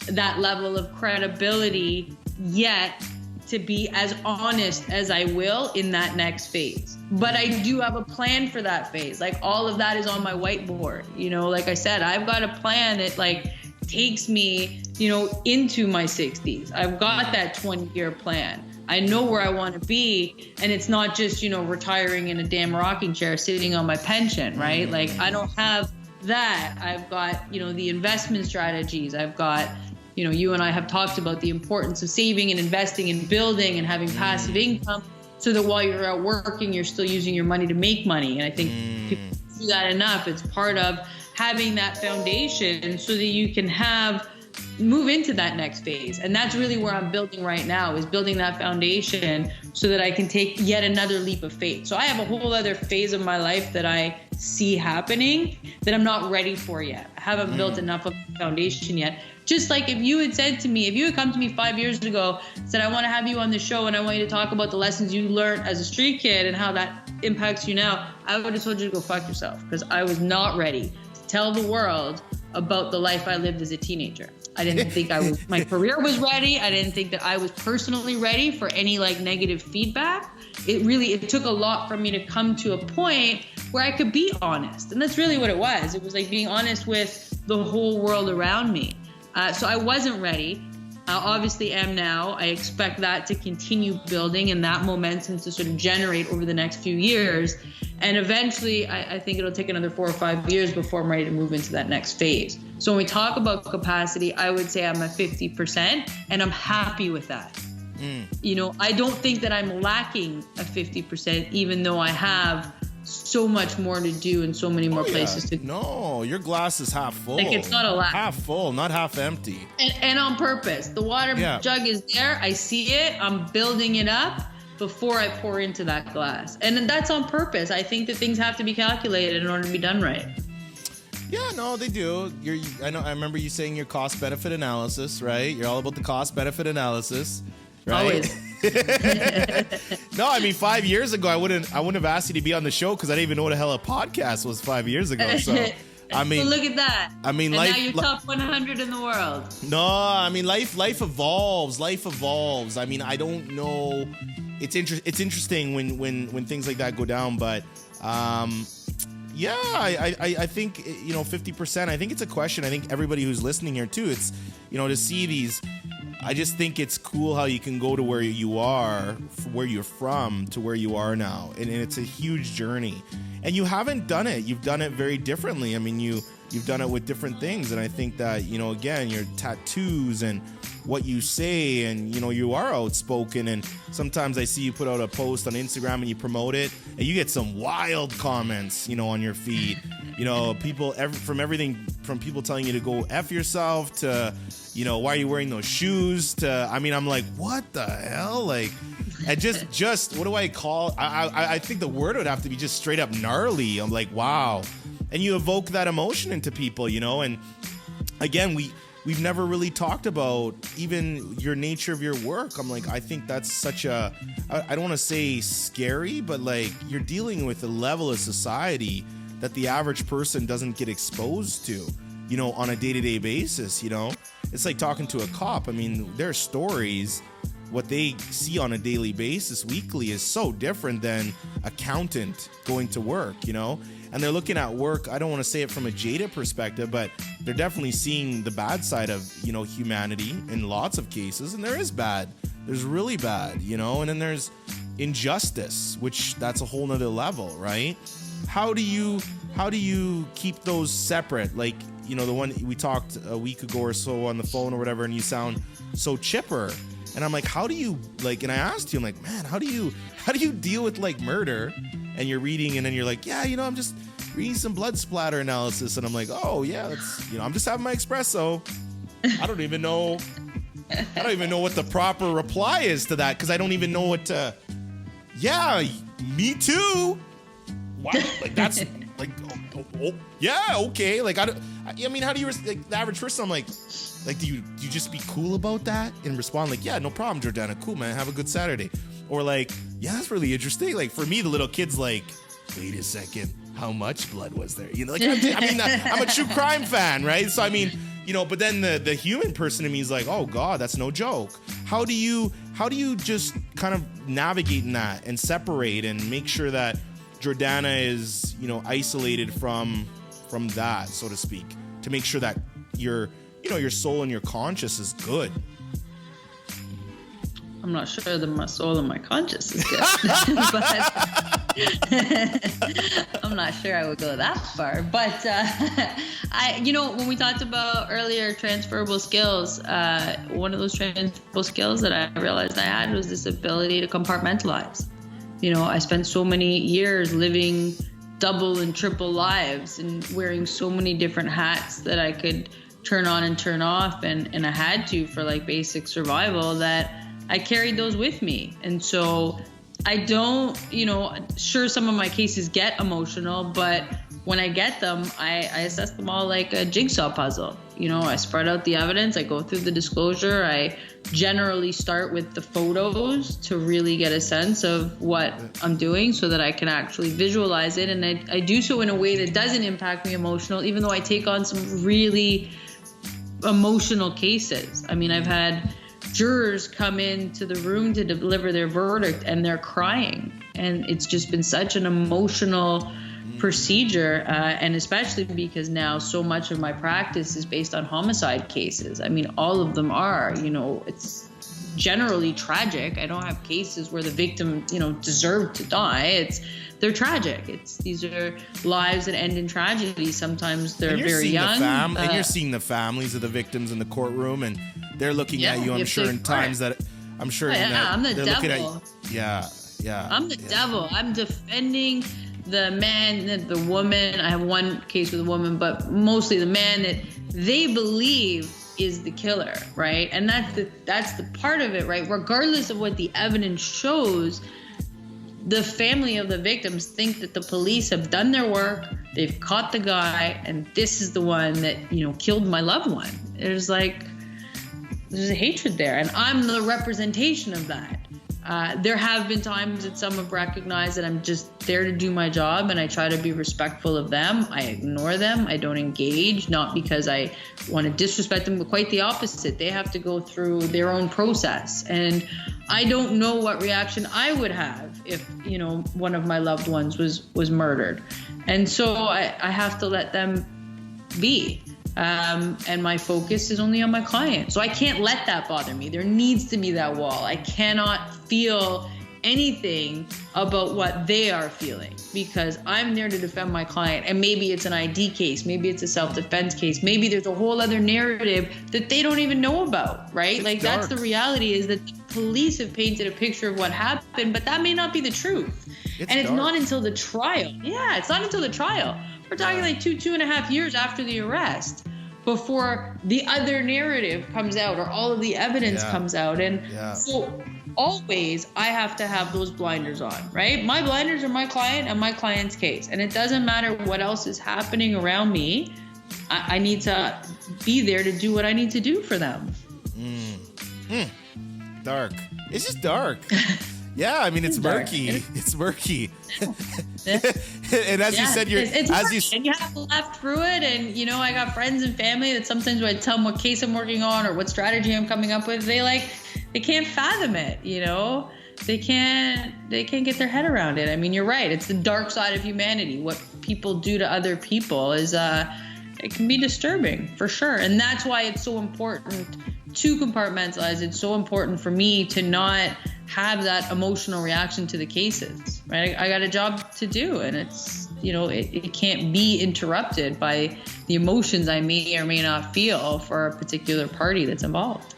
that level of credibility yet to be as honest as I will in that next phase. But I do have a plan for that phase. Like all of that is on my whiteboard. Like I said, I've got a plan that like takes me, into my 60s. I've got that 20-year plan. I know where I want to be, and it's not just, retiring in a damn rocking chair sitting on my pension, right? Like I don't have that. I've got, the investment strategies. I've got, you and I have talked about the importance of saving and investing and building and having passive income, so that while you're out working, you're still using your money to make money. And I think people do that enough. It's part of having that foundation so that you can move into that next phase. And that's really where I'm building right now, is building that foundation so that I can take yet another leap of faith. So I have a whole other phase of my life that I see happening that I'm not ready for yet. I haven't built enough of a foundation yet. Just like if you had come to me 5 years ago, said, I want to have you on the show and I want you to talk about the lessons you learned as a street kid and how that impacts you now, I would have told you to go fuck yourself, because I was not ready to tell the world about the life I lived as a teenager. I didn't think my career was ready. I didn't think that I was personally ready for any like negative feedback. It took a lot for me to come to a point where I could be honest. And that's really what it was. It was like being honest with the whole world around me. So I wasn't ready. Obviously am now. I expect that to continue building and that momentum to sort of generate over the next few years. And eventually, I think it'll take another 4 or 5 years before I'm ready to move into that next phase. So when we talk about capacity, I would say I'm at 50%, and I'm happy with that. You know, I don't think that I'm lacking a 50%, even though I have so much more to do and so many more places to go. No, your glass is half full. Like, it's not a lack. Half full, not half empty. And on purpose. The water jug is there. I see it. I'm building it up before I pour into that glass. And that's on purpose. I think that things have to be calculated in order to be done right. Yeah, no, they do. I remember you saying your cost-benefit analysis, right? You're all about the cost-benefit analysis, right? Always. No, I mean 5 years ago, I wouldn't have asked you to be on the show because I didn't even know what the hell a podcast was 5 years ago. So I mean, so look at that. I mean, and life, now you're top 100 in the world. No, I mean life evolves. Life evolves. I mean, I don't know. It's interesting when things like that go down, but yeah, I think 50%. I think it's a question. I think everybody who's listening here too. It's to see these. I just think it's cool how you can go to where you are, where you're from, to where you are now. And it's a huge journey. And you haven't done it. You've done it very differently. I mean, you've done it with different things. And I think that, again, your tattoos and what you say and, you are outspoken. And sometimes I see you put out a post on Instagram and you promote it and you get some wild comments, on your feed. People from people telling you to go F yourself to, why are you wearing those shoes to, I'm like, what the hell? Like, and just what do I call? I think the word would have to be just straight up gnarly. I'm like, wow. And you evoke that emotion into people, and again, we've never really talked about even your nature of your work. I'm like, I think that's such a, I don't want to say scary, but like you're dealing with a level of society that the average person doesn't get exposed to, on a day-to-day basis, It's like talking to a cop. I mean, their stories, what they see on a daily basis, weekly, is so different than accountant going to work, And they're looking at work, I don't want to say it from a jaded perspective, but they're definitely seeing the bad side of, humanity in lots of cases. And there is bad. There's really bad, And then there's injustice, which that's a whole nother level, right? How do you keep those separate? Like, the one we talked a week ago or so on the phone or whatever, and you sound so chipper. And I'm like, how do you, like, and I asked you, I'm like, man, how do you deal with like murder? And you're reading and then you're like, yeah, I'm just reading some blood splatter analysis. And I'm like, oh yeah, that's, I'm just having my espresso. I don't even know what the proper reply is to that. Cause I don't even know what to, yeah, me too. What? Like that's like, oh, yeah, okay. Like, how do you, like the average person, I'm like, do you just be cool about that and respond like, yeah, no problem, Jordana. Cool, man. Have a good Saturday. Or like, yeah, that's really interesting. Like for me, the little kid's like, wait a second, how much blood was there? Like, I'm a true crime fan, right? So, but then the human person in me is like, oh God, that's no joke. How do you just kind of navigate in that and separate and make sure that Jordanna is, isolated from that, so to speak, to make sure that your soul and your conscience is good? I'm not sure that my soul and my conscience is good, but I'm not sure I would go that far. But when we talked about earlier transferable skills, one of those transferable skills that I realized I had was this ability to compartmentalize. I spent so many years living double and triple lives and wearing so many different hats that I could turn on and turn off. And I had to for like basic survival, that I carried those with me. And so I don't, sure, some of my cases get emotional, but when I get them, I assess them all like a jigsaw puzzle. I spread out the evidence, I go through the disclosure, I generally start with the photos to really get a sense of what I'm doing so that I can actually visualize it. And I do so in a way that doesn't impact me emotional, even though I take on some really emotional cases. I've had jurors come into the room to deliver their verdict and they're crying. And it's just been such an emotional procedure, and especially because now so much of my practice is based on homicide cases. I mean, all of them are, it's generally tragic. I don't have cases where the victim, deserved to die. They're tragic. These are lives that end in tragedy. Sometimes they're very young. And you're seeing the families of the victims in the courtroom, and they're looking at you, I'm sure, in times that I'm sure. I'm the devil. Yeah. I'm the devil. I'm defending the man, the woman. I have one case with a woman, but mostly the man that they believe is the killer, right? And that's the part of it, right? Regardless of what the evidence shows, the family of the victims think that the police have done their work, they've caught the guy, and this is the one that, killed my loved one. There's a hatred there, and I'm the representation of that. There have been times that some have recognized that I'm just there to do my job, and I try to be respectful of them. I ignore them. I don't engage, not because I want to disrespect them, but quite the opposite. They have to go through their own process, and I don't know what reaction I would have if, one of my loved ones was murdered. And so I have to let them be. And my focus is only on my client. So I can't let that bother me. There needs to be that wall. I cannot feel anything about what they are feeling, because I'm there to defend my client. And maybe it's an ID case. Maybe it's a self-defense case. Maybe there's a whole other narrative that they don't even know about, right? That's the reality, is that the police have painted a picture of what happened, but that may not be the truth. It's not until the trial. Yeah, it's not until the trial. We're talking like 2.5 years after the arrest before the other narrative comes out, or all of the evidence comes out. And so always I have to have those blinders on, right? My blinders are my client and my client's case. And it doesn't matter what else is happening around me. I need to be there to do what I need to do for them. Dark. It's just dark. Yeah, I mean, it's murky. It's murky. And as you said, and you have to laugh through it. And, I got friends and family that sometimes when I tell them what case I'm working on or what strategy I'm coming up with, they can't fathom it, They can't get their head around it. I mean, you're right. It's the dark side of humanity. What people do to other people is, it can be disturbing, for sure. And that's why it's so important to compartmentalize. It's so important for me to not have that emotional reaction to the cases, right? I got a job to do, and it's, it can't be interrupted by the emotions I may or may not feel for a particular party that's involved.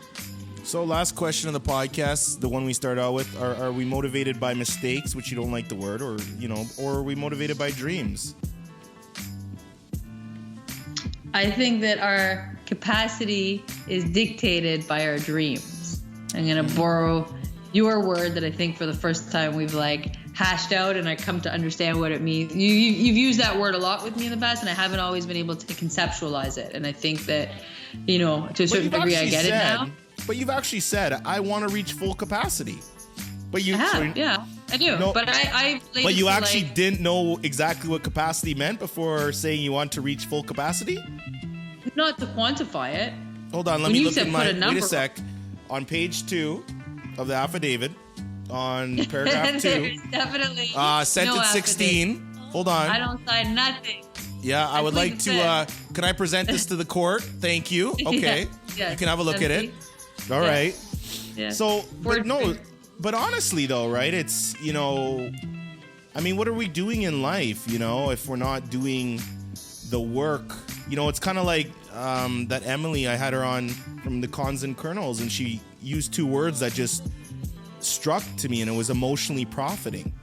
So last question of the podcast, the one we start out with, are we motivated by mistakes, which you don't like the word, or are we motivated by dreams? I think that our capacity is dictated by our dreams. I'm going to borrow your word that I think for the first time we've hashed out, and I come to understand what it means. You've used that word a lot with me in the past, and I haven't always been able to conceptualize it. And I think that, to a certain degree I get it now. But you've actually said, I want to reach full capacity. But you yeah, I do. No, but but you actually didn't know exactly what capacity meant before saying you want to reach full capacity? Not to quantify it. Hold on, let me look at wait a sec. On page 2 of the affidavit, on paragraph 2. Definitely. Sentence 16. Hold on. I don't sign nothing. Yeah, I would like to, can I present this to the court? Thank you. Okay. You can have a look at it. All right. Yeah. So, but honestly though, right? It's, I mean, what are we doing in life, if we're not doing the work? It's kind of like that Emily, I had her on from the Cons and Kernels, and she used 2 words that just struck to me, and it was emotionally profiting.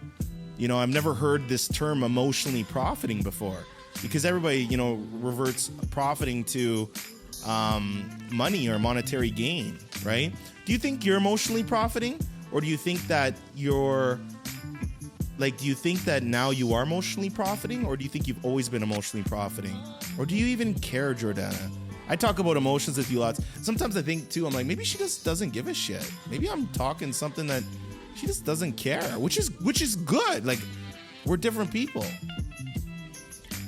I've never heard this term emotionally profiting before, because everybody, reverts profiting to money or monetary gain, right? Do you think you're emotionally profiting, or do you think that do you think that now you are emotionally profiting, or do you think you've always been emotionally profiting? Or do you even care, Jordana? I talk about emotions with you lots. Sometimes I think too, I'm like, maybe she just doesn't give a shit. Maybe I'm talking something that she just doesn't care, which is good. We're different people.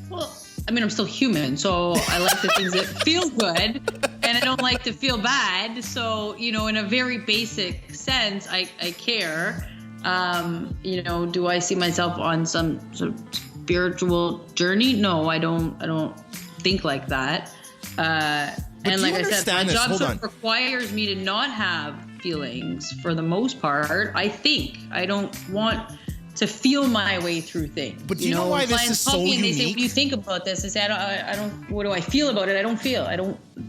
Well, I mean, I'm still human, so I like the things that feel good, and I don't like to feel bad. So, in a very basic sense, I care. Do I see myself on some sort of spiritual journey. No, I don't think like that. And like I said, my job sort of requires me to not have feelings for the most part. I don't want to feel my way through things. But do you know why this is so unique? They say, what do you think about this? I say, I don't, what do I feel about it? I don't feel.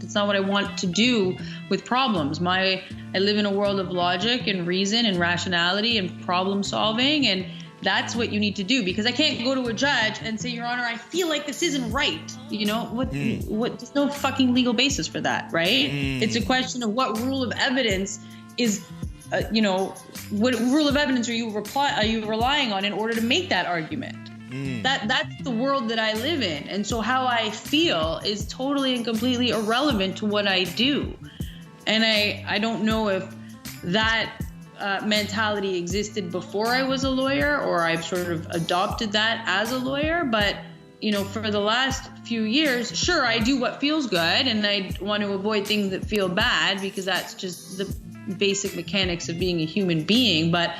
It's not what I want to do with problems. I live in a world of logic and reason and rationality and problem solving, and that's what you need to do, because I can't go to a judge and say, Your Honor, I feel like this isn't right. What there's no fucking legal basis for that, right? It's a question of what rule of evidence is, what rule of evidence are you relying on in order to make that argument? That's the world that I live in. And so how I feel is totally and completely irrelevant to what I do. And I don't know if that mentality existed before I was a lawyer, or I've sort of adopted that as a lawyer. But, for the last few years, sure, I do what feels good, and I want to avoid things that feel bad, because that's just the basic mechanics of being a human being. But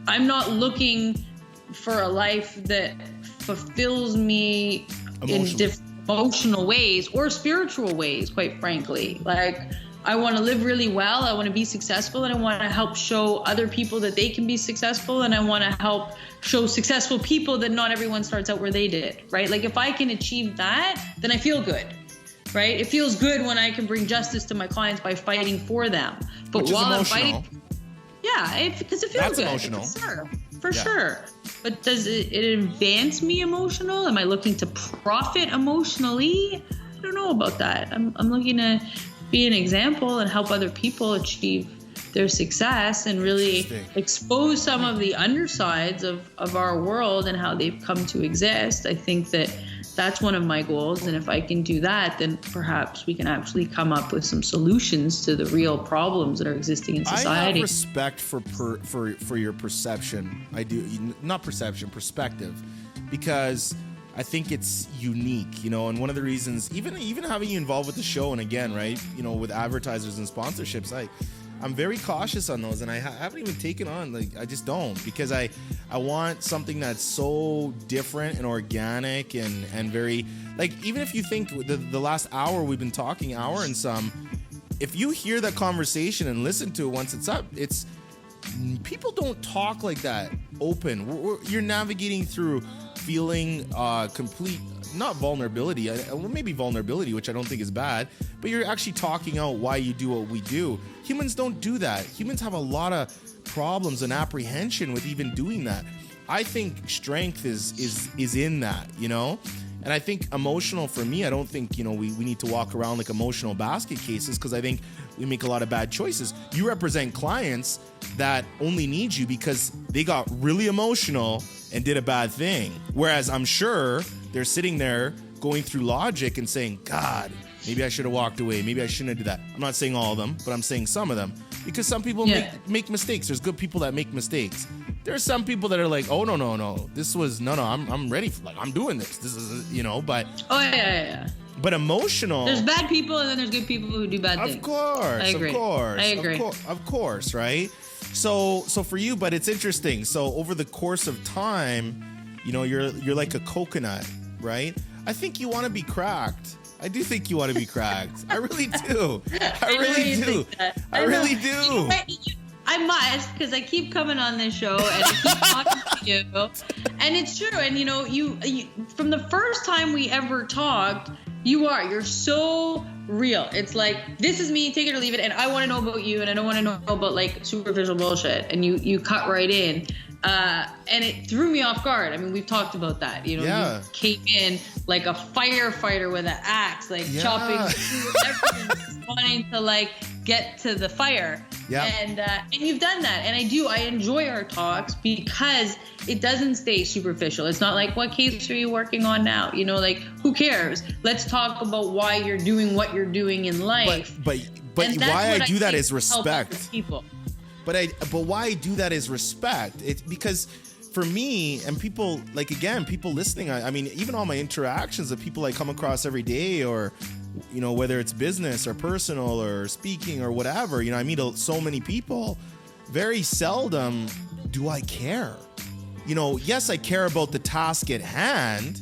I'm not looking for a life that fulfills me in different emotional ways or spiritual ways, quite frankly. Like, I want to live really well, I want to be successful, and I want to help show other people that they can be successful, and I want to help show successful people that not everyone starts out where they did, right? Like, if I can achieve that, then I feel good, right? It feels good when I can bring justice to my clients by fighting for them. But while I'm fighting, because it feels That's good. Emotional. For sure. But does it advance me emotional? Am I looking to profit emotionally? I don't know about that. I'm looking to be an example and help other people achieve their success, and really expose some of the undersides of our world and how they've come to exist. I think that's one of my goals, and if I can do that, then perhaps we can actually come up with some solutions to the real problems that are existing in society. I have respect for your perception. I do, not perception, perspective, because I think it's unique, and one of the reasons, even having you involved with the show, and again, right, with advertisers and sponsorships, I'm very cautious on those, and I haven't even taken on, I just don't, because I want something that's so different and organic and very, even if you think the last hour we've been talking, hour and some, if you hear that conversation and listen to it once it's up, people don't talk like that open. You're navigating through feeling complete, not vulnerability, maybe vulnerability, which I don't think is bad, but you're actually talking out why you do what we do. Humans don't do that. Humans have a lot of problems and apprehension with even doing that. I think strength is in that, And I think emotional, for me, I don't think, we need to walk around like emotional basket cases, because I think we make a lot of bad choices. You represent clients that only need you because they got really emotional and did a bad thing. Whereas I'm sure they're sitting there going through logic and saying, God, maybe I should have walked away. Maybe I shouldn't have did that. I'm not saying all of them, but I'm saying some of them. Because some people make mistakes. There's good people that make mistakes. There are some people that are like, oh, no. This was, I'm ready for, I'm doing this. This is, but. Oh, yeah. But emotional. There's bad people, and then there's good people who do bad things. Of course. I agree. I agree. Of course, right? So for you, but it's interesting. So over the course of time, you're like a coconut, right? I think you want to be cracked. I do think you want to be cracked. I really do. I really do. I must, because I keep coming on this show and I keep talking to you, and it's true. And you from the first time we ever talked, you're so real. It's like, this is me, take it or leave it, and I want to know about you, and I don't want to know about superficial bullshit. And you cut right in. And it threw me off guard. I mean, we've talked about that. You came in like a firefighter with an axe, chopping through everything, wanting to get to the fire. Yeah. And you've done that. And I enjoy our talks because it doesn't stay superficial. It's not like, what case are you working on now? Who cares? Let's talk about why you're doing what you're doing in life. But why I do that is respect. People. But why I do that is respect. It's because for me, and people, people listening, I mean, even all my interactions of people I come across every day, or, whether it's business or personal or speaking or whatever, I meet so many people, very seldom do I care. yes, I care about the task at hand.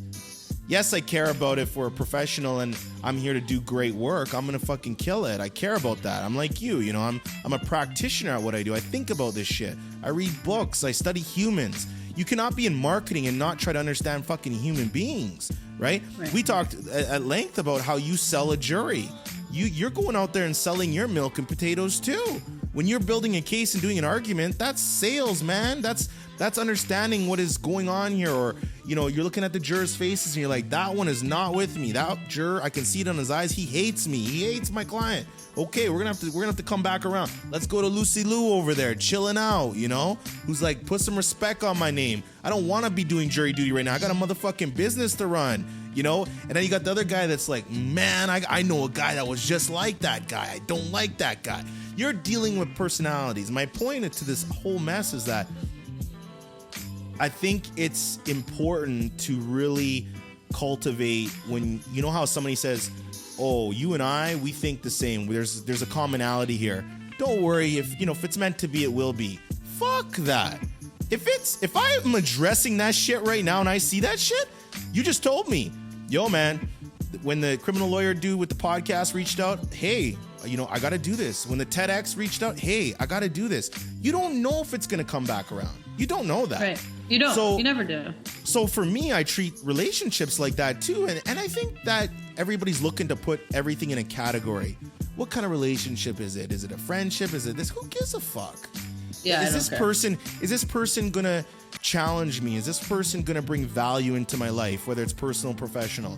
Yes, I care about if we're a professional and I'm here to do great work. I'm going to fucking kill it. I care about that. I'm like you, I'm a practitioner at what I do. I think about this shit. I read books. I study humans. You cannot be in marketing and not try to understand fucking human beings, right? We talked at length about how you sell a jury. You're going out there and selling your milk and potatoes too. When you're building a case and doing an argument, that's sales, man. That's understanding what is going on here. Or, you're looking at the jurors' faces and you're like, that one is not with me. That juror, I can see it on his eyes. He hates me. He hates my client. Okay, we're gonna have to come back around. Let's go to Lucy Lou over there, chilling out, who's like, put some respect on my name. I don't want to be doing jury duty right now. I got a motherfucking business to run, And then you got the other guy that's like, man, I know a guy that was just like that guy. I don't like that guy. You're dealing with personalities. My point to this whole mess is that I think it's important to really cultivate when, how somebody says, oh, you and I, we think the same. There's a commonality here. Don't worry, if it's meant to be, it will be. Fuck that. If I'm addressing that shit right now and I see that shit, you just told me, yo, man, when the criminal lawyer dude with the podcast reached out, hey, I got to do this. When the TEDx reached out, hey, I got to do this. You don't know if it's going to come back around. You don't know that. Right. You don't. So, you never do. So for me, I treat relationships like that too. And I think that everybody's looking to put everything in a category. What kind of relationship is it? Is it a friendship? Is it this? Who gives a fuck? Yeah. Is this person going to challenge me? Is this person going to bring value into my life, whether it's personal or professional?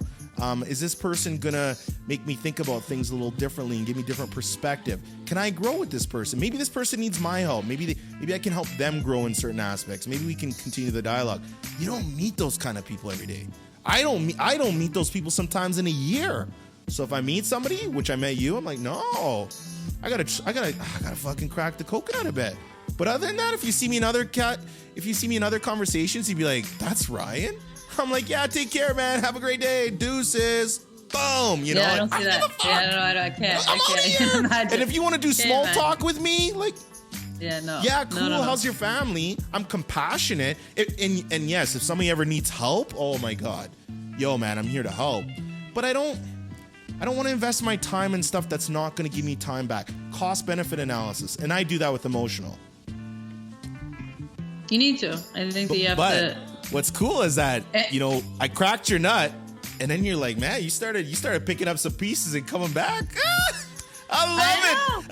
Is this person gonna make me think about things a little differently and give me different perspective? Can I grow with this person? Maybe this person needs my help. Maybe I can help them grow in certain aspects. Maybe we can continue the dialogue. You don't meet those kind of people every day. I don't meet those people sometimes in a year. So if I meet somebody, which I met you, I'm like, no, I gotta fucking crack the coconut a bit. But other than that, if you see me in other conversations, you'd be like, that's Ryan. I'm like, yeah, take care, man. Have a great day. Deuces. Boom. Yeah, I don't see that. Yeah, I can't. I can't imagine. And if you want to do small talk with me, like, yeah, no. Yeah, cool. No. How's your family? I'm compassionate. And yes, if somebody ever needs help, oh my God. Yo, man, I'm here to help. But I don't want to invest my time in stuff that's not going to give me time back. Cost-benefit analysis. And I do that with emotional. You need to. I think that you have to. What's cool is that, I cracked your nut and then you're like, man, you started picking up some pieces and coming back. I liked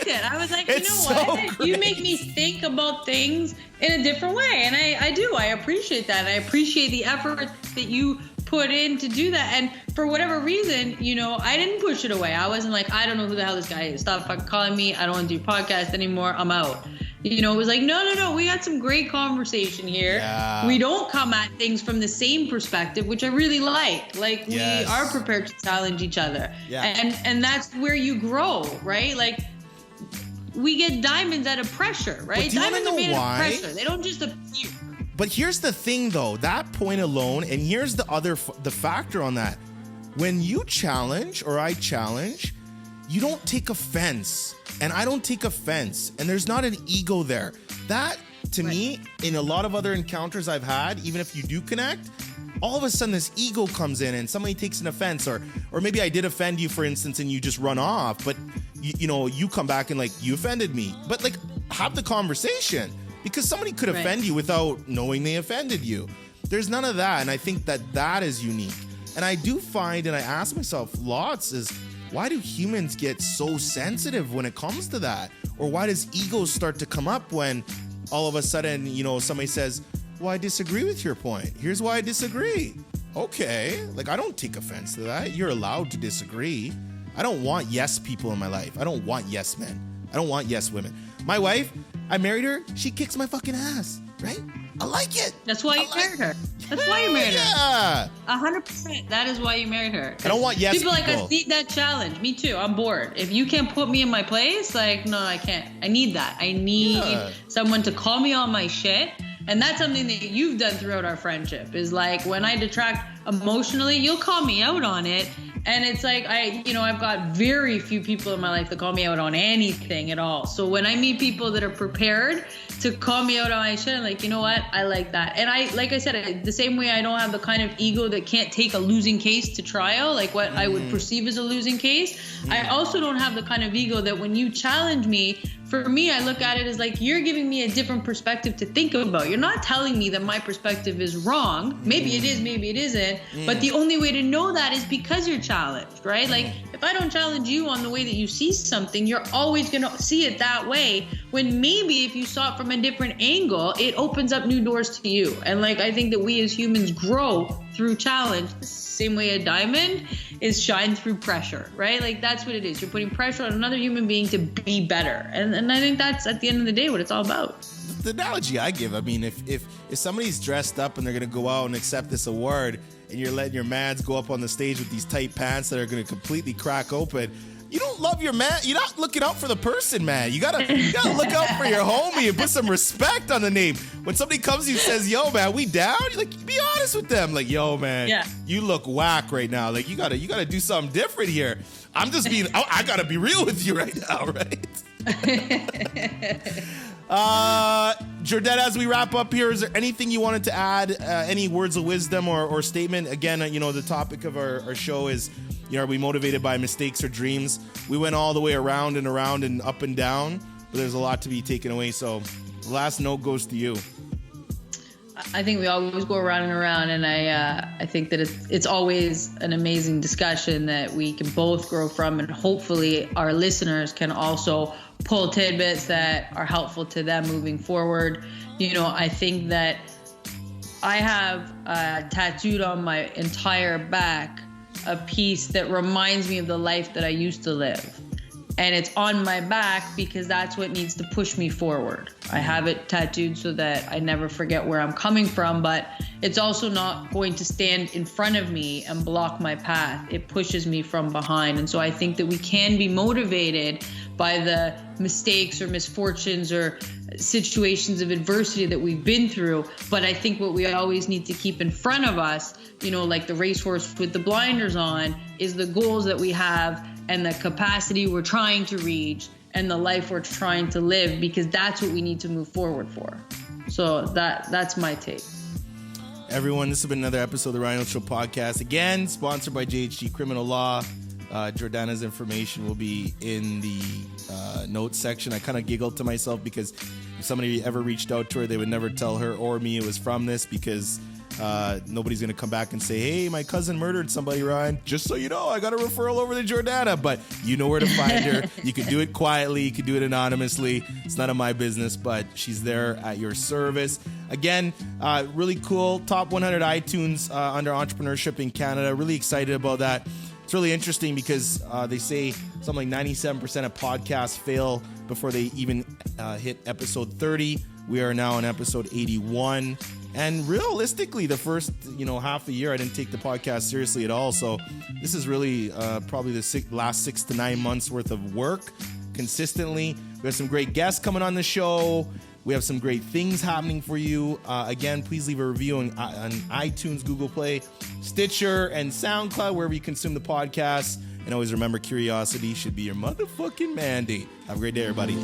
it. I was like, it's what? Great. You make me think about things in a different way. And I do. I appreciate that. And I appreciate the effort that you put in to do that. And for whatever reason, I didn't push it away. I wasn't like, I don't know who the hell this guy is. Stop fucking calling me. I don't want to do podcast anymore. I'm out. It was like, no, we had some great conversation here. Yeah. We don't come at things from the same perspective, which I really like. Like, we are prepared to challenge each other. Yeah. And that's where you grow, right? Like, we get diamonds out of pressure, right? Diamonds are made out of pressure. They don't just appear. But here's the thing, though. That point alone, and here's the factor on that. When you challenge or I challenge, you don't take offense. And I don't take offense. And there's not an ego there. That, to me, in a lot of other encounters I've had, even if you do connect, all of a sudden this ego comes in and somebody takes an offense. Or maybe I did offend you, for instance, and you just run off. But, you come back and, like, you offended me. But, like, have the conversation. Because somebody could offend you without knowing they offended you. There's none of that. And I think that is unique. And I do find, and I ask myself lots, is why do humans get so sensitive when it comes to that? Or why does ego start to come up when all of a sudden, somebody says, well, I disagree with your point. Here's why I disagree. Okay. Like, I don't take offense to that. You're allowed to disagree. I don't want yes people in my life. I don't want yes men. I don't want yes women. My wife, I married her. She kicks my fucking ass, right? I like it. That's why you married her. That's why you married her. Yeah. 100%. That is why you married her. I don't want yes people. Like, I need that challenge. Me too. I'm bored. If you can't put me in my place, like, no, I can't. I need that. I need someone to call me on my shit. And that's something that you've done throughout our friendship is like when I detract emotionally, you'll call me out on it. And it's like, I've got very few people in my life that call me out on anything at all. So when I meet people that are prepared to call me out on my shit, I'm like, you know what? I like that. And like I said, the same way I don't have the kind of ego that can't take a losing case to trial, like what I would perceive as a losing case. I also don't have the kind of ego that when you challenge me, for me, I look at it as like, you're giving me a different perspective to think about. You're not telling me that my perspective is wrong. Maybe it is, maybe it isn't. But the only way to know that is because you're challenged, right? Like, if I don't challenge you on the way that you see something, you're always going to see it that way. When maybe if you saw it from a different angle, it opens up new doors to you. And like, I think that we as humans grow through challenge. Same way a diamond is shined through pressure, right? Like, that's what it is. You're putting pressure on another human being to be better. And I think that's at the end of the day what it's all about. The analogy I give, I mean, if somebody's dressed up and they're going to go out and accept this award, and you're letting your mans go up on the stage with these tight pants that are going to completely crack open, you don't love your man. You're not looking out for the person, man. You gotta look out for your homie and put some respect on the name. When somebody comes to you and says, "Yo, man, we down," you're like, be honest with them. Like, "Yo, man, you look whack right now. Like, you gotta do something different here." I'm just being. I gotta be real with you right now, right? Jordanna, as we wrap up here, is there anything you wanted to add? Any words of wisdom or statement? Again, the topic of our show is, are we motivated by mistakes or dreams? We went all the way around and up and down, but there's a lot to be taken away. So the last note goes to you. I think we always go around and around, and I think that it's always an amazing discussion that we can both grow from, and hopefully our listeners can also pull tidbits that are helpful to them moving forward. I think that I have tattooed on my entire back a piece that reminds me of the life that I used to live. And it's on my back because that's what needs to push me forward. I have it tattooed so that I never forget where I'm coming from, but it's also not going to stand in front of me and block my path. It pushes me from behind. And so I think that we can be motivated by the mistakes or misfortunes or situations of adversity that we've been through. But I think what we always need to keep in front of us, like the racehorse with the blinders on, is the goals that we have and the capacity we're trying to reach and the life we're trying to live, because that's what we need to move forward for. So that's my take. Everyone, this has been another episode of the Rhino Show podcast. Again, sponsored by JHG Criminal Law. Jordana's information will be in the notes section. I kind of giggled to myself because if somebody ever reached out to her, they would never tell her or me it was from this, because nobody's going to come back and say, "Hey, my cousin murdered somebody, Ryan. Just so you know, I got a referral over to Jordana." But you know where to find her. You can do it quietly. You can do it anonymously. It's none of my business, but she's there at your service. Again, really cool. Top 100 iTunes under entrepreneurship in Canada. Really excited about that. It's really interesting because they say something like 97% of podcasts fail before they even hit episode 30. We are now on episode 81. And realistically, the first, half a year, I didn't take the podcast seriously at all. So this is really probably the last 6 to 9 months worth of work consistently. We have some great guests coming on the show. We have some great things happening for you. Again, please leave a review on iTunes, Google Play, Stitcher, and SoundCloud, wherever you consume the podcast. And always remember, curiosity should be your motherfucking mandate. Have a great day, everybody.